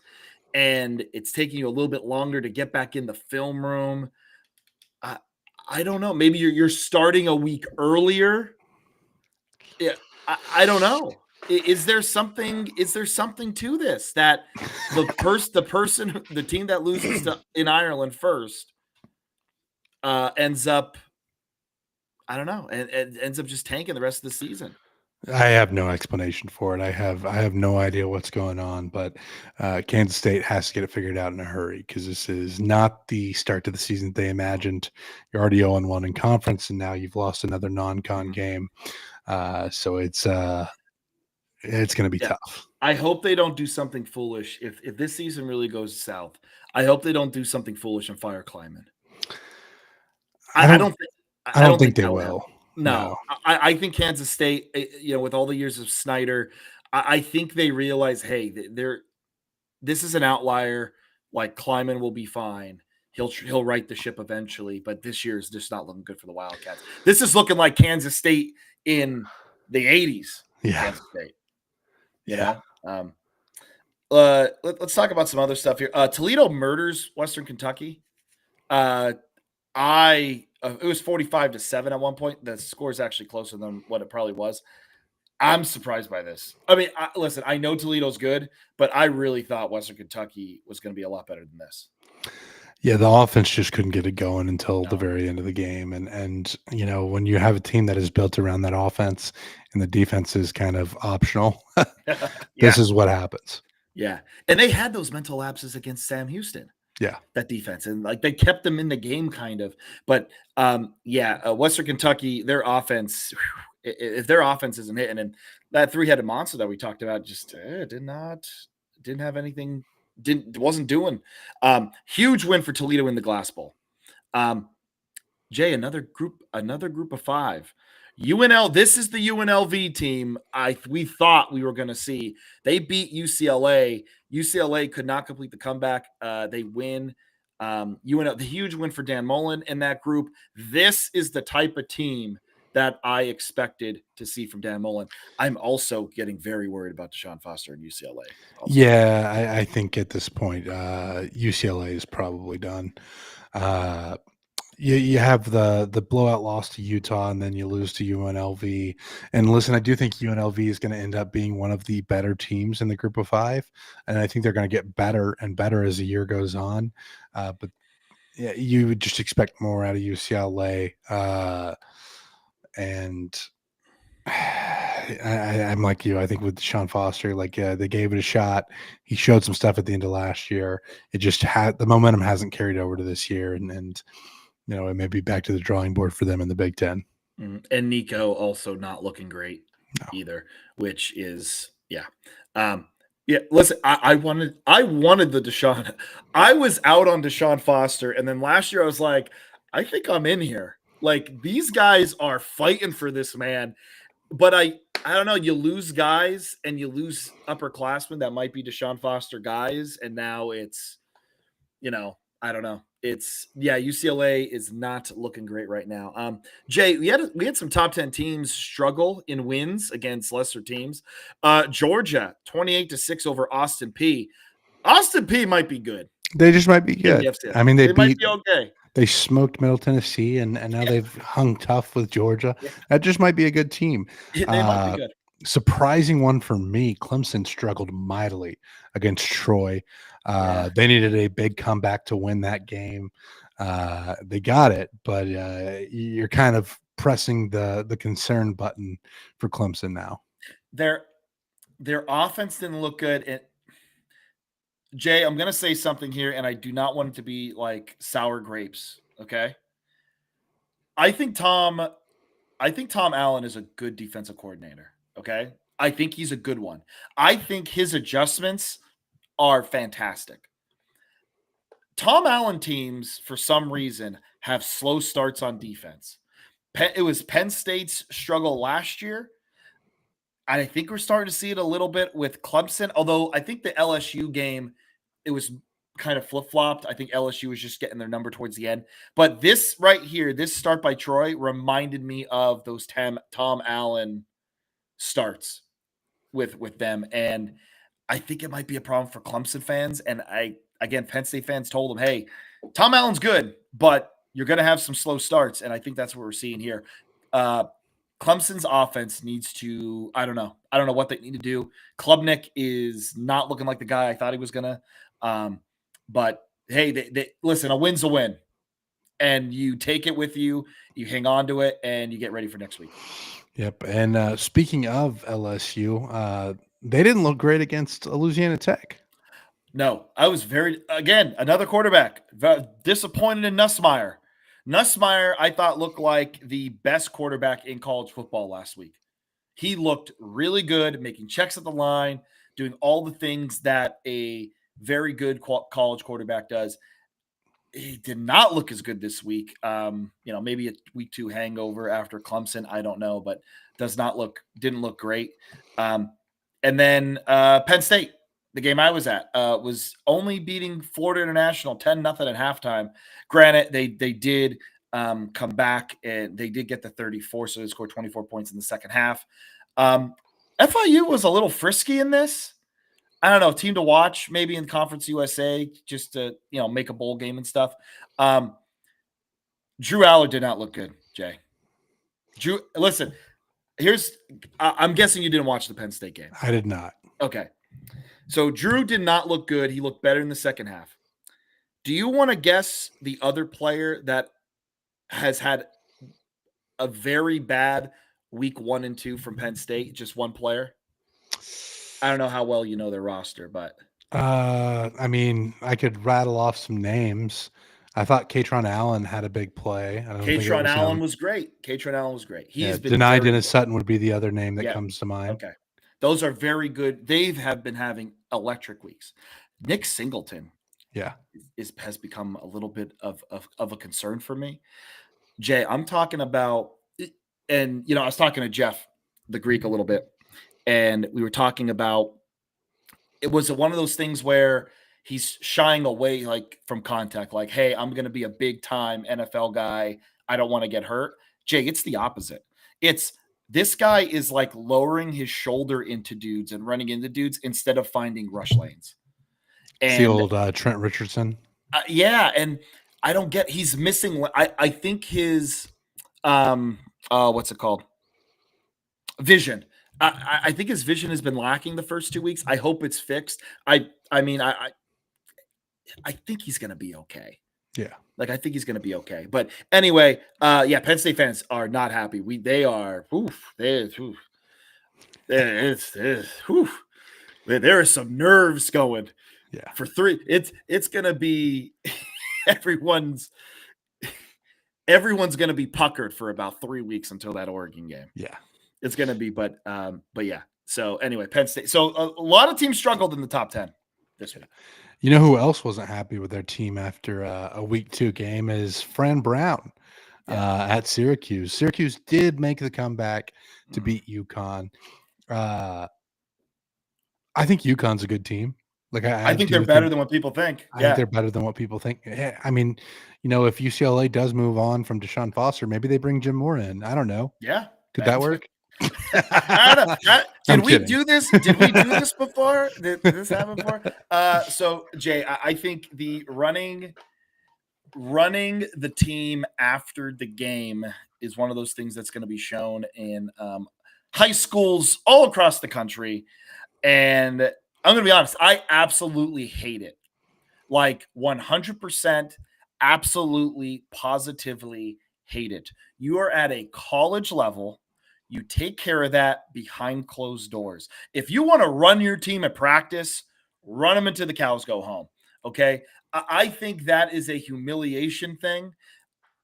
And it's taking you a little bit longer to get back in the film room. I, I don't know. Maybe you're starting a week earlier. Yeah, I don't know. Is there something? Is there something to this that the team that loses to in Ireland first ends up, I don't know, and ends up just tanking the rest of the season? I have no explanation for it. I have no idea what's going on, but Kansas State has to get it figured out in a hurry because this is not the start to the season they imagined. You're already 0-1 in conference, and now you've lost another non-con Mhm. game. So it's going to be Yeah. tough. I hope they don't do something foolish. If this season really goes south, I hope they don't do something foolish and fire Kleiman. I I don't. don't think I I don't don't think think they that will happen. will. No. No, I think Kansas State, with all the years of Snyder, I think they realize, hey, they're this is an outlier. Like Kleiman will be fine. He'll right the ship eventually, but this year is just not looking good for the Wildcats. This is looking like Kansas State in the '80s. Yeah. Kansas State, you Yeah. know. Let's talk about some other stuff here. Toledo murders Western Kentucky. Uh, it was 45-7 at one point. The score is actually closer than what it probably was. I'm surprised by this. I mean, listen, I know Toledo's good, but I really thought Western Kentucky was going to be a lot better than this. Yeah, the offense just couldn't get it going until the No. very end of the game, and when you have a team that is built around that offense and the defense is kind of optional, this Yeah, is what happens. yeah, and they had those mental lapses against Sam Houston. Yeah. That defense, and like they kept them in the game kind of. But Western Kentucky, their offense, if their offense isn't hitting, and that three-headed monster that we talked about just didn't have anything, wasn't doing. Huge win for Toledo in the Glass Bowl. Jay, another group of five. UNL, this is the UNLV team we thought we were going to see. They beat UCLA. UCLA could not complete the comeback. They win. UNL, the huge win for Dan Mullen in that group. This is the type of team that I expected to see from Dan Mullen. I'm also getting very worried about Deshaun Foster and UCLA. Also. Yeah, I think at this point, UCLA is probably done. Uh, you have the blowout loss to Utah, and then you lose to UNLV. And listen, I do think UNLV is going to end up being one of the better teams in the group of five, and I think they're going to get better and better as the year goes on. But yeah, you would just expect more out of UCLA, and I'm like you. I think with Sean Foster, like they gave it a shot. He showed some stuff at the end of last year. It just had the momentum hasn't carried over to this year, and it may be back to the drawing board for them in the Big Ten. And Nico also not looking great No. either, which is yeah. Listen, I wanted the Deshaun. I was out on Deshaun Foster, and then last year I was like, I think I'm in here. Like these guys are fighting for this man, but I don't know. You lose guys and you lose upperclassmen that might be Deshaun Foster guys, and now it's I don't know. It's UCLA is not looking great right now. Jay, we had some top 10 teams struggle in wins against lesser teams. Georgia 28-6 over Austin P. Austin P might be good They just might be in the good. FCS. I mean, They might be okay. they smoked Middle Tennessee, and now Yeah, they've hung tough with Georgia. yeah, That just might be a good team. they might be Uh, good. Surprising one for me, Clemson struggled mightily against Troy. Yeah. They needed a big comeback to win that game. They got it, but you're kind of pressing the concern button for Clemson now. Their offense didn't look good. And Jay, I'm gonna say something here, and I do not want it to be like sour grapes. Okay. I think Tom I think Tom Allen is a good defensive coordinator. Okay. I think he's a good one. I think his adjustments are fantastic. Tom Allen teams, for some reason, have slow starts on defense. It was Penn State's struggle last year. And I think we're starting to see it a little bit with Clemson, although I think the LSU game, it was kind of flip-flopped. I think LSU was just getting their number towards the end. But this right here, this start by Troy reminded me of those Tom Allen starts with them. And I think it might be a problem for Clemson fans. And again, Penn State fans told them, hey, Tom Allen's good, but you're going to have some slow starts. And I think that's what we're seeing here. Clemson's offense needs to, I don't know what they need to do. Klubnik is not looking like the guy I thought he was going to. But hey, they listen, a win's a win. And you take it with you, you hang on to it, and you get ready for next week. Yep. And speaking of LSU, they didn't look great against Louisiana Tech. No, I was again, another quarterback, disappointed in Nussmeier. Nussmeier, I thought, looked like the best quarterback in college football last week. He looked really good, making checks at the line, doing all the things that a very good college quarterback does. He did not look as good this week. Maybe a week 2 hangover after Clemson. I don't know, but didn't look great. And then Penn State, the game I was at, was only beating Florida International 10-0 at halftime. Granted, they did come back and they did get the 34, so they scored 24 points in the second half. FIU was a little frisky in this. I don't know, team to watch maybe in Conference USA just to, make a bowl game and stuff. Drew Aller did not look good, Jay. Drew, listen, I'm guessing you didn't watch the Penn State game. I did not. Okay. So Drew did not look good. He looked better in the second half. Do you want to guess the other player that has had a very bad week 1 and 2 from Penn State? Just one player? I don't know how well you know their roster, but I mean, I could rattle off some names. I thought Katron Allen had a big play. I don't think it Katron was Allen him. was great. Katron Allen was great. He's been Denied very Dennis good. Sutton would be the other name that Yeah. comes to mind. Okay. Those are very good. They have been having electric weeks. Nick Singleton has become a little bit of a concern for me. Jay, I'm talking about, and I was talking to Jeff, the Greek, a little bit, and we were talking about, it was one of those things where he's shying away from contact, like, hey, I'm going to be a big time NFL guy. I don't want to get hurt. Jay, it's the opposite. This guy is like lowering his shoulder into dudes and running into dudes instead of finding rush lanes. And it's the old Trent Richardson. Yeah, and I don't get. He's missing. I think his what's it called? Vision. I think his vision has been lacking the first 2 weeks. I hope it's fixed. I think he's going to be okay. Yeah. I think he's going to be okay. But anyway, Penn State fans are not happy. There are some nerves going. Yeah. For 3, it's going to be everyone's going to be puckered for about 3 weeks until that Oregon game. Yeah. It's going to be, but yeah. So anyway, Penn State. So a lot of teams struggled in the top 10 this week. You know who else wasn't happy with their team after a week 2 game is Fran Brown at Syracuse. Syracuse did make the comeback to beat UConn. I think UConn's a good team. I think they're better than what people think. I think they're better than what people think. Yeah, I mean, if UCLA does move on from Deshaun Foster, maybe they bring Jim Moore in. I don't know. Yeah. Could that work? I don't know. Did we do this? Did we do this before? Did this happen before? So Jay, I think the running the team after the game is one of those things that's going to be shown in high schools all across the country. And I'm going to be honest, I absolutely hate it. 100%, absolutely, positively hate it. You are at a college level. You take care of that behind closed doors. If you want to run your team at practice, run them until the cows go home. Okay. I think that is a humiliation thing.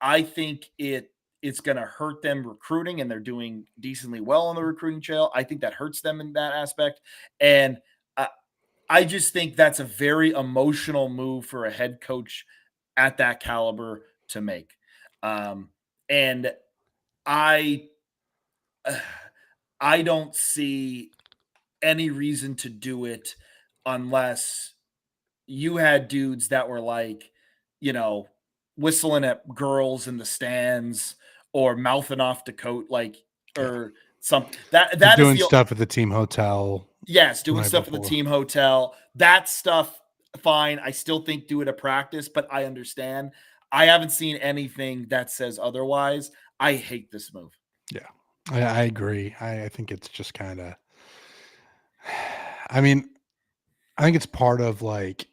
I think it's going to hurt them recruiting, and they're doing decently well on the recruiting trail. I think that hurts them in that aspect. And I just think that's a very emotional move for a head coach at that caliber to make. And I don't see any reason to do it unless you had dudes that were like, you know, whistling at girls in the stands or mouthing off to coat, like, Yeah. or something. That is Doing the stuff at the team hotel yes, the doing night stuff at the before. team hotel. That stuff, fine. I still think do it at practice, but I understand. I haven't seen anything that says otherwise. I hate this move. Yeah. I agree. I think it's just kind of, I mean, I think it's part of like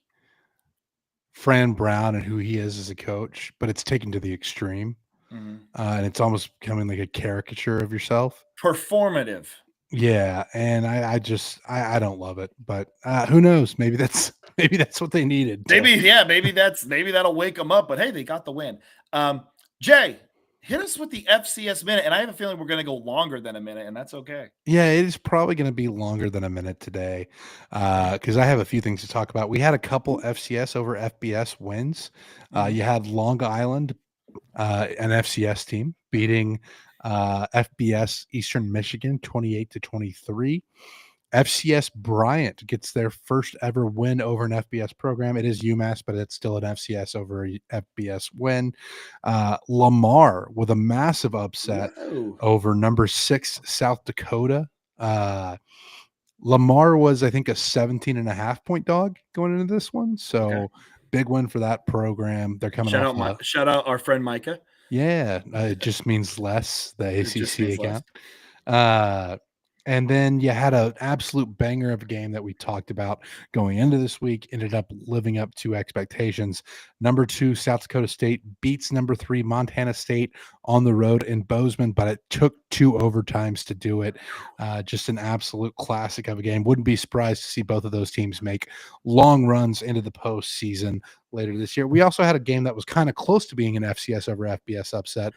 Fran Brown and who he is as a coach, but it's taken to the extreme. Mhm. And it's almost becoming like a caricature of yourself. Performative. Yeah, and I just I don't love it, but who knows? Maybe that's maybe that's what they needed to. Maybe, yeah, maybe that'll wake them up. But hey, they got the win. Jay, hit us with the FCS minute, and I have a feeling we're going to go longer than a minute, and that's okay. Yeah, it is probably going to be longer than a minute today because I have a few things to talk about. We had a couple FCS over FBS wins. Mhm. You had Long Island, an FCS team, beating FBS Eastern Michigan 28-23. FCS Bryant gets their first ever win over an FBS program. It is UMass, but it's still an FCS over a FBS win. Lamar with a massive upset Whoa. over number 6 South Dakota. Uh, Lamar was, I think, a 17.5 point dog going into this one. Okay. So big win for that program. They're coming off a Shout out our friend Micah. yeah, it just means less, the It just ACC means less. account. Uh, and then you had an absolute banger of a game that we talked about going into this week, ended up living up to expectations. Number 2, South Dakota State beats number 3, Montana State on the road in Bozeman, but it took 2 overtimes to do it. Just an absolute classic of a game. Wouldn't be surprised to see both of those teams make long runs into the postseason later this year. We also had a game that was kind of close to being an FCS over FBS upset.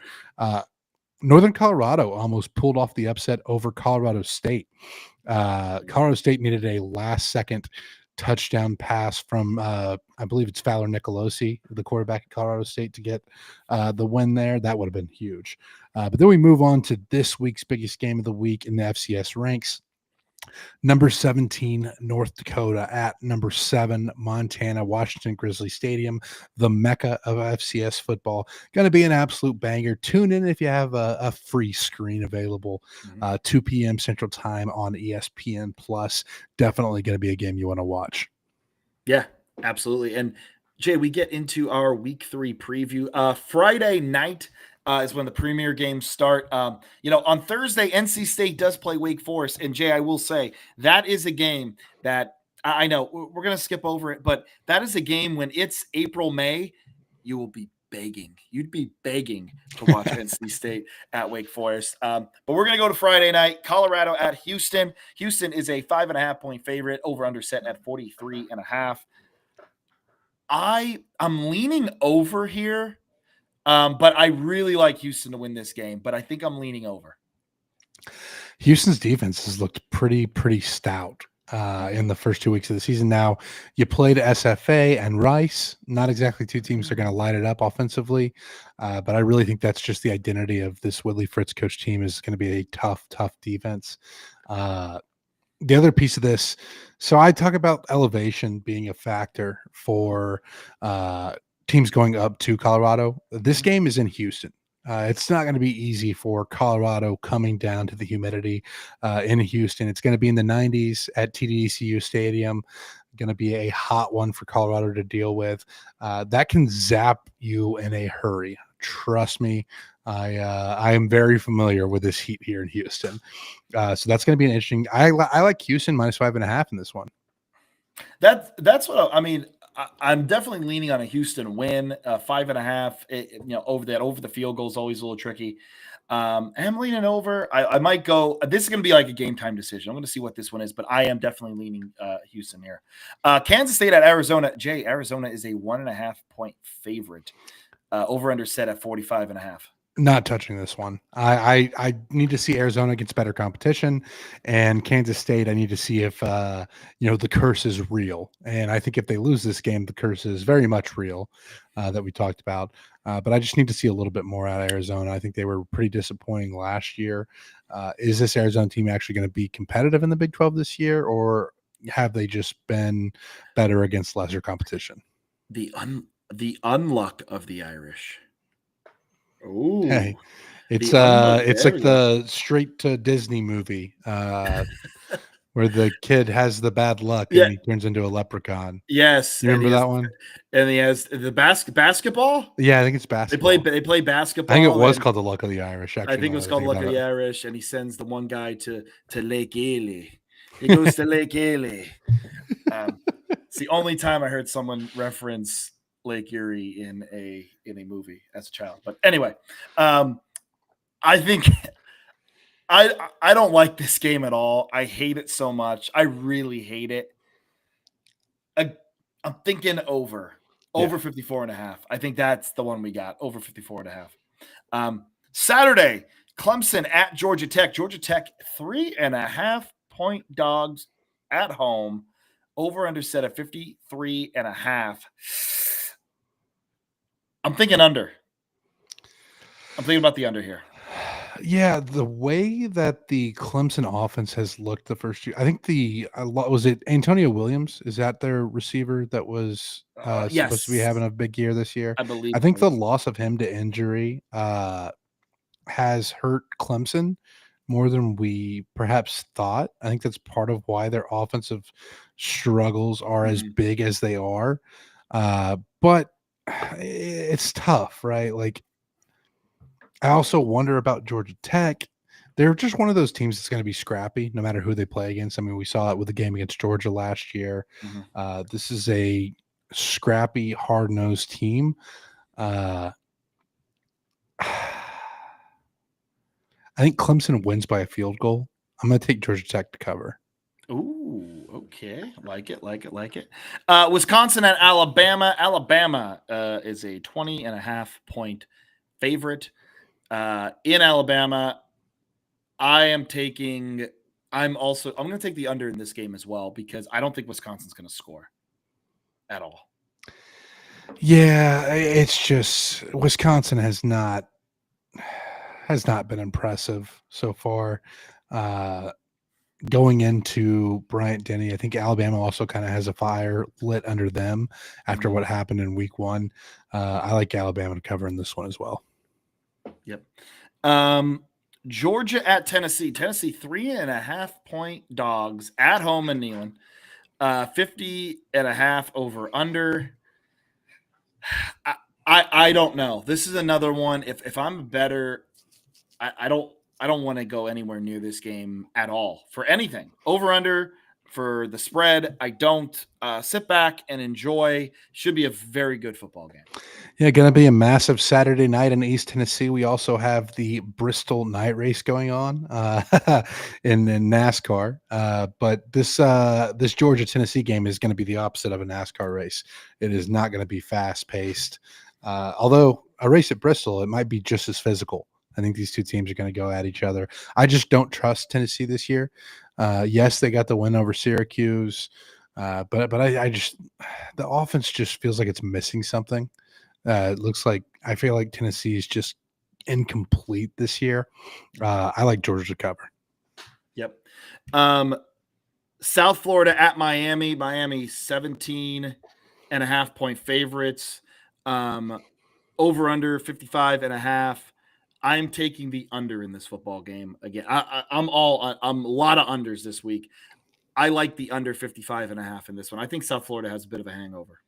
Northern Colorado almost pulled off the upset over Colorado State. Colorado State needed a last-second touchdown pass from, I believe it's Fowler Nicolosi, the quarterback at Colorado State, to get the win there. That would have been huge. But then we move on to this week's biggest game of the week in the FCS ranks. Number 17, North Dakota at number 7, Montana, Washington Grizzly Stadium, the mecca of FCS football. Going to be an absolute banger. Tune in if you have a free screen available, Mhm. 2 p.m. Central Time on ESPN Plus. Definitely going to be a game you want to watch. Yeah, absolutely. And Jay, we get into our week 3 preview. Friday night is when the premier games start. On Thursday, NC State does play Wake Forest. And Jay, I will say that is a game that I know we're going to skip over it, but that is a game when it's April, May, you will be begging. You'd be begging to watch NC State at Wake Forest. But we're going to go to Friday night, Colorado at Houston. Houston is a 5.5-point favorite, over under set at 43.5. I'm leaning over here, but I really like Houston to win this game, but I think I'm leaning over. Houston's defense has looked pretty stout in the first 2 weeks of the season. Now, you played SFA and Rice, not exactly two teams that are going to light it up offensively, but I really think that's just the identity of this Woodley Fritz coach team is going to be a tough defense. The other piece of this, so I talk about elevation being a factor for teams going up to Colorado. This game is in Houston. It's not going to be easy for Colorado coming down to the humidity in Houston. It's going to be in the 90s at TDECU Stadium. Going to be a hot one for Colorado to deal with. That can zap you in a hurry. Trust me, I am very familiar with this heat here in Houston. So that's going to be an interesting. I like Houston -5.5 in this one. That's what I mean. I'm definitely leaning on a Houston win, 5.5. Over the field goal is always a little tricky. I'm leaning over. I might go. This is going to be like a game time decision. I'm going to see what this one is, but I am definitely leaning Houston here. Kansas State at Arizona. Jay, Arizona is a 1.5-point favorite. Over under set at 45.5. Not touching this one. I need to see Arizona gets better competition, and Kansas State. I need to see if the curse is real. And I think if they lose this game, the curse is very much real that we talked about. But I just need to see a little bit more out of Arizona. I think they were pretty disappointing last year. Is this Arizona team actually going to be competitive in the Big 12 this year, or have they just been better against lesser competition? The unluck of the Irish. Hey, Ooh, it's the unluck. it's There like we go. the straight to Disney movie where the kid has the bad luck Yeah. and he turns into a leprechaun. Yes, You and remember that one? he has the basketball. Yeah, I think it's basketball. They play I think it basketball, was and called The Luck of the Irish, I actually, think it now was that I called think Luck of about the Irish, and he sends the one guy to Lake Erie. He goes to Lake Erie. It's the only time I heard someone reference Lake Erie in a movie as a child. But anyway, I think I don't like this game at all. I hate it so much. I really hate it. I, I'm thinking Yeah. over 54 and a half. I think that's the one we got, over 54 and a half. Saturday, Clemson at Georgia Tech. Georgia Tech 3.5 point dogs at home. Over under set at 53 and a half. I'm thinking under. I'm thinking about the under here. Yeah, the way that the Clemson offense has looked the first year, I think was it Antonio Williams? Is that their receiver that was supposed to be Yes, having a big year this year? I believe I it think the was. loss of him to injury has hurt Clemson more than we perhaps thought. I think that's part of why their offensive struggles are as Mhm, big as they are. But it's tough, right? Like, I also wonder about Georgia Tech. They're just one of those teams that's going to be scrappy no matter who they play against. I mean, we saw it with the game against Georgia last year. mhm. This is a scrappy, hard nosed team. Uh, I think Clemson wins by a field goal. I'm going to take Georgia Tech to cover. Ooh, okay. Like it. Wisconsin at Alabama. Alabama is a 20.5 point favorite. In Alabama, I am taking. I'm going to take the under in this game as well because I don't think Wisconsin's going to score at all. Yeah, it's just Wisconsin has not been impressive so far. Uh, Going into Bryant Denny, I think Alabama also kind of has a fire lit under them after Mhm. what happened in week one. I like Alabama to cover in this one as well. Yep. Um, Georgia at Tennessee. Tennessee 3.5 point dogs at home in Neyland. 50.5 over under. I don't know. This is another one. If I'm better, I don't want to go anywhere near this game at all for anything. Over under for the spread. I don't sit back and enjoy. Should be a very good football game. Yeah, going to be a massive Saturday night in East Tennessee. We also have the Bristol night race going on in NASCAR. But this Georgia Tennessee game is going to be the opposite of a NASCAR race. It is not going to be fast paced. Although a race at Bristol, it might be just as physical. I think these two teams are going to go at each other. I just don't trust Tennessee this year. Yes, they got the win over Syracuse, but I just the offense just feels like it's missing something. It looks like I feel like Tennessee is just incomplete this year. I like Georgia to cover. Yep. Um, South Florida at Miami. Miami 17.5 point favorites. Over under 55.5. I'm taking the under in this football game again. I'm a lot of unders this week. I like the under 55.5 in this one. I think South Florida has a bit of a hangover.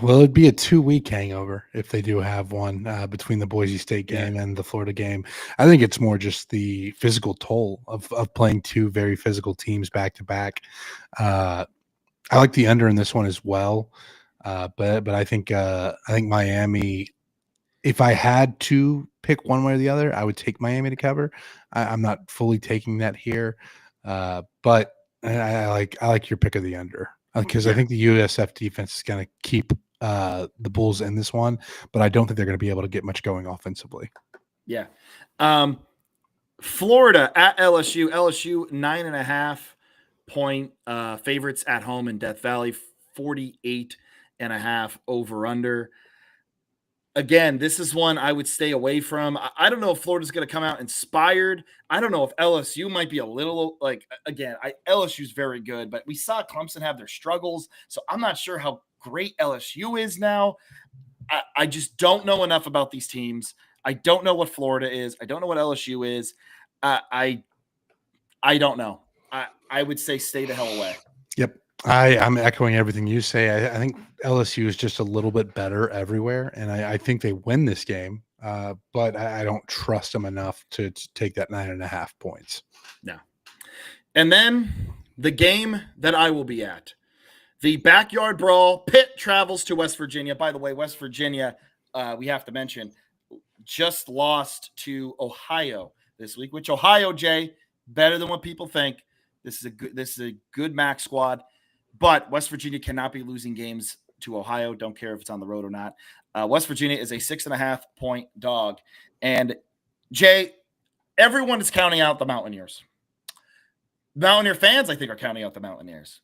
Well, it'd be a 2 week hangover if they do have one between the Boise State Yeah. game and the Florida game. I think it's more just the physical toll of playing two very physical teams back to back. I like the under in this one as well, but I think Miami. If I had to pick one way or the other, I would take Miami to cover. I'm not fully taking that here, but I like your pick of the under because I Yeah. think the USF defense is going to keep the Bulls in this one, but I don't think they're going to be able to get much going offensively. Yeah. Florida at LSU. LSU 9.5 point favorites at home in Death Valley. 48.5 over under. Again, this is one I would stay away from. I don't know if Florida's going to come out inspired. I don't know if LSU might be a little like, again, LSU's very good, but we saw Clemson have their struggles. So I'm not sure how great LSU is now. I just don't know enough about these teams. I don't know what Florida is. I don't know what LSU is. I don't know. I would say stay the hell away. Yep. I'm echoing everything you say. I think LSU is just a little bit better everywhere, and I think they win this game. But I don't trust them enough to take that 9.5 points. No. And then the game that I will be at, the backyard brawl. Pitt travels to West Virginia. By the way, West Virginia, we have to mention, just lost to Ohio this week, which Ohio, Jay, better than what people think. This is a good MAC squad, but West Virginia cannot be losing games to Ohio. Don't care if it's on the road or not. West Virginia is a 6.5-point dog. And Jay, everyone is counting out the Mountaineers. Mountaineer fans, I think, are counting out the Mountaineers.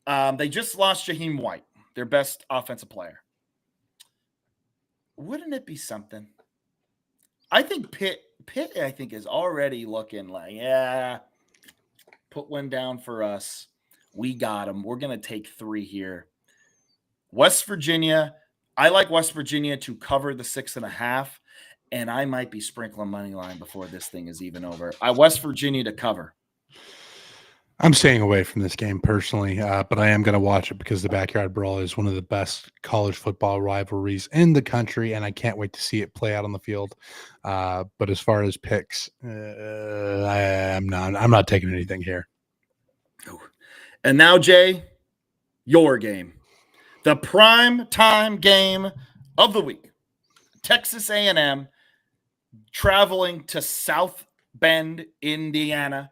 They just lost Jaheim White, their best offensive player. Wouldn't it be something? I think Pitt, I think, is already looking like, yeah, put one down for us. We got them. We're going to take 3 here. West Virginia, I like West Virginia to cover the 6.5, and I might be sprinkling money line before this thing is even over. West Virginia to cover. I'm staying away from this game personally, but I am going to watch it because the Backyard Brawl is one of the best college football rivalries in the country, and I can't wait to see it play out on the field. But as far as picks, I'm not taking anything here. And now, Jay, your game. The prime time game of the week. Texas A&M traveling to South Bend, Indiana.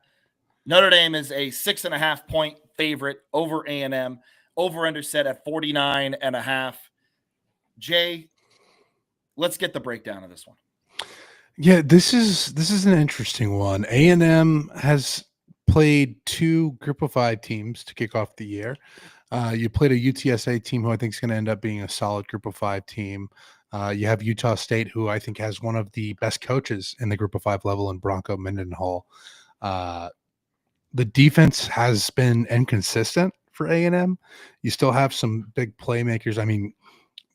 Notre Dame is a 6.5-point favorite over A&M. Over-under set at 49.5. Jay, let's get the breakdown of this one. Yeah, this is an interesting one. A&M has played 2 Group of 5 teams to kick off the year. You played a UTSA team who I think is going to end up being a solid Group of 5 team. You have Utah State, who I think has one of the best coaches in the Group of 5 level in Bronco Mendenhall. The defense has been inconsistent for A&M. You still have some big playmakers. I mean,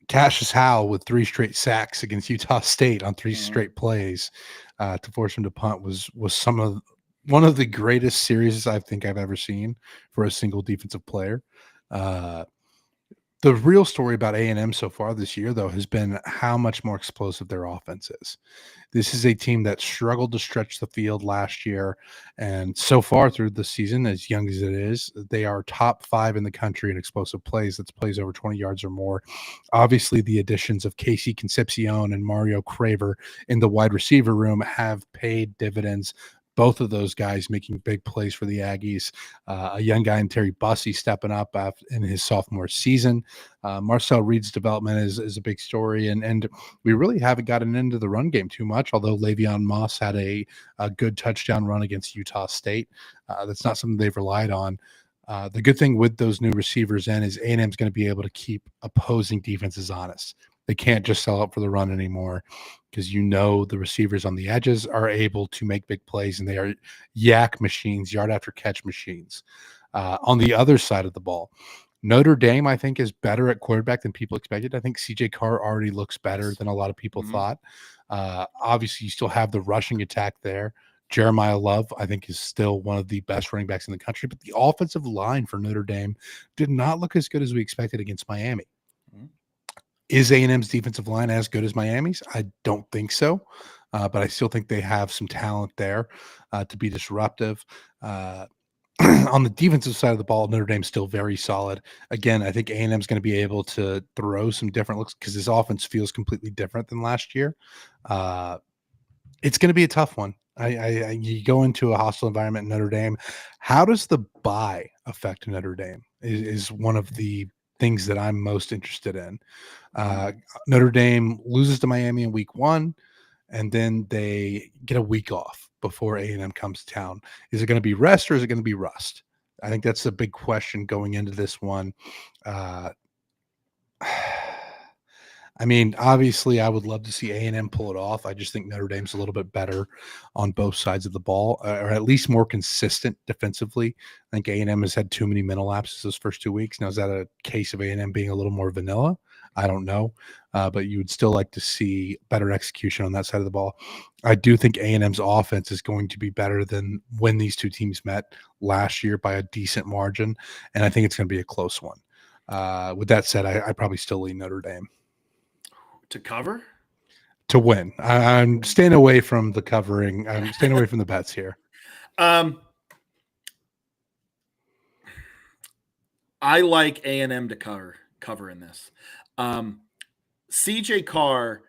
Cassius Howell with 3 straight sacks against Utah State on 3 straight plays to force him to punt was one of the greatest series I think I've ever seen for a single defensive player. The real story about A&M so far this year, though, has been how much more explosive their offense is. This is a team that struggled to stretch the field last year, and so far through the season, as young as it is, they are top 5 in the country in explosive plays. That's plays over 20 yards or more. Obviously, the additions of Casey Concepcion and Mario Craver in the wide receiver room have paid dividends. Both of those guys making big plays for the Aggies. A young guy in Terry Bussey stepping up in his sophomore season. Marcel Reed's development is a big story, and we really haven't gotten into the run game too much, although Le'Veon Moss had a good touchdown run against Utah State. That's not something they've relied on. The good thing with those new receivers is A&M's going to be able to keep opposing defenses honest. They can't just sell up for the run anymore because the receivers on the edges are able to make big plays, and they are yak machines, yard after catch machines. On the other side of the ball, Notre Dame, I think, is better at quarterback than people expected. I think CJ Carr already looks better than a lot of people thought. Obviously, you still have the rushing attack there. Jeremiah Love, I think, is still one of the best running backs in the country, but the offensive line for Notre Dame did not look as good as we expected against Miami. Is A&M's defensive line as good as Miami's? I don't think so, but I still think they have some talent there to be disruptive. On the defensive side of the ball, Notre Dame's still very solid. Again, I think A&M's going to be able to throw some different looks because his offense feels completely different than last year. It's going to be a tough one. You go into a hostile environment in Notre Dame. How does the bye affect Notre Dame is one of the things that I'm most interested in. Notre Dame loses to Miami in week 1, and then they get a week off before A&M comes to town. Is it going to be rest or is it going to be rust? I think that's a big question going into this one. I mean, obviously, I would love to see A&M pull it off. I just think Notre Dame's a little bit better on both sides of the ball, or at least more consistent defensively. I think A&M has had too many mental lapses those first 2 weeks. Now, is that a case of A&M being a little more vanilla? I don't know, but you would still like to see better execution on that side of the ball. I do think A&M's offense is going to be better than when these two teams met last year by a decent margin, and I think it's going to be a close one. With that said, I probably still lean Notre Dame To cover? to win. I'm staying away from the covering. I'm staying away from the bets here. Um, I like A&M to cover in this. CJ Carr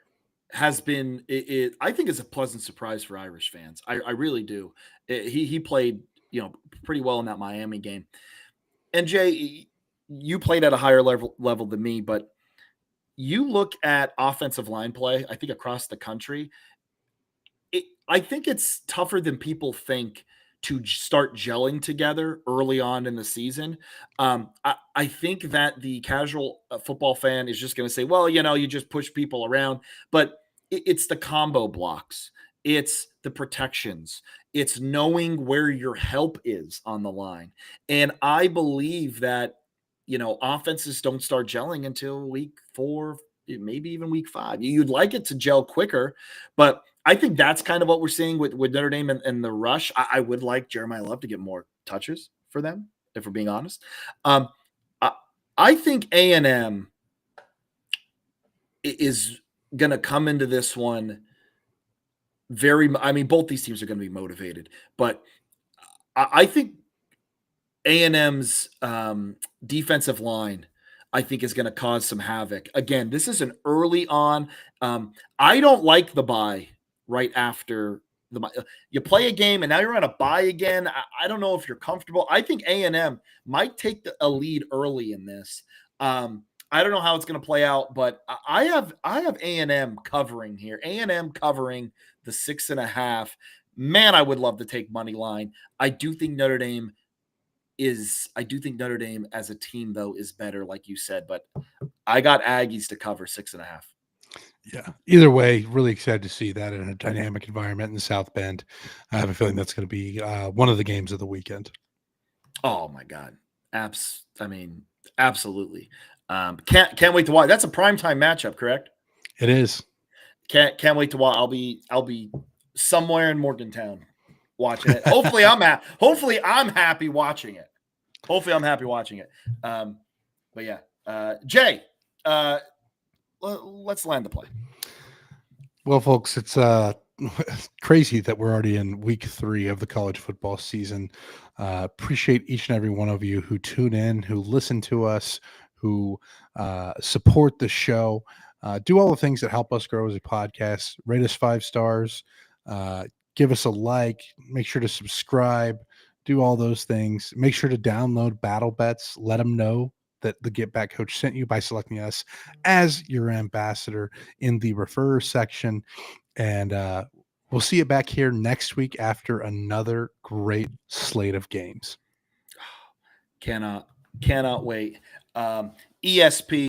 has been I think is a pleasant surprise for Irish fans. I really do. He played, pretty well in that Miami game. And Jay, you played at a higher level than me, but you look at offensive line play, I think across the country, I think it's tougher than people think to start gelling together early on in the season. I think that the casual football fan is just going to say, well, you just push people around, but it's the combo blocks, it's the protections, it's knowing where your help is on the line. And I believe that, offenses don't start gelling until week 4, maybe even week 5. You'd like it to gel quicker, but I think that's kind of what we're seeing with Notre Dame and the rush. I would like Jeremiah Love to get more touches for them, if we're being honest. Um, I, I think A&M is going to come into this one I mean, both these teams are going to be motivated, but I think A&M's defensive line, I think, is going to cause some havoc. Again, this is an early on. I don't like the bye right after the bye. You play a game and now you're on a bye again. I don't know if you're comfortable. I think A&M might take a lead early in this. I don't know how it's going to play out, but I have A&M covering here. A&M covering the 6.5. Man, I would love to take money line. I do think Notre Dame as a team, though, is better, like you said, but I got Aggies to cover 6.5. Yeah. Either way, really excited to see that in a dynamic environment in the South Bend. I have a feeling that's going to be one of the games of the weekend. Oh my God. Absolutely. Can't wait to watch. That's a primetime matchup, correct? It is. Can't wait to watch. I'll be somewhere in Morgantown watching it. Hopefully I'm happy watching it. But yeah. Jay, let's land the play. Well, folks, it's crazy that we're already in week 3 of the college football season. Appreciate each and every one of you who tune in, who listen to us, who support the show. Do all the things that help us grow as a podcast. Rate us 5 stars. Give us a like. Make sure to subscribe. Do all those things. Make sure to download Battle Bets. Let them know that the Get Back Coach sent you by selecting us as your ambassador in the referrer section. And we'll see you back here next week after another great slate of games. Cannot wait. ESP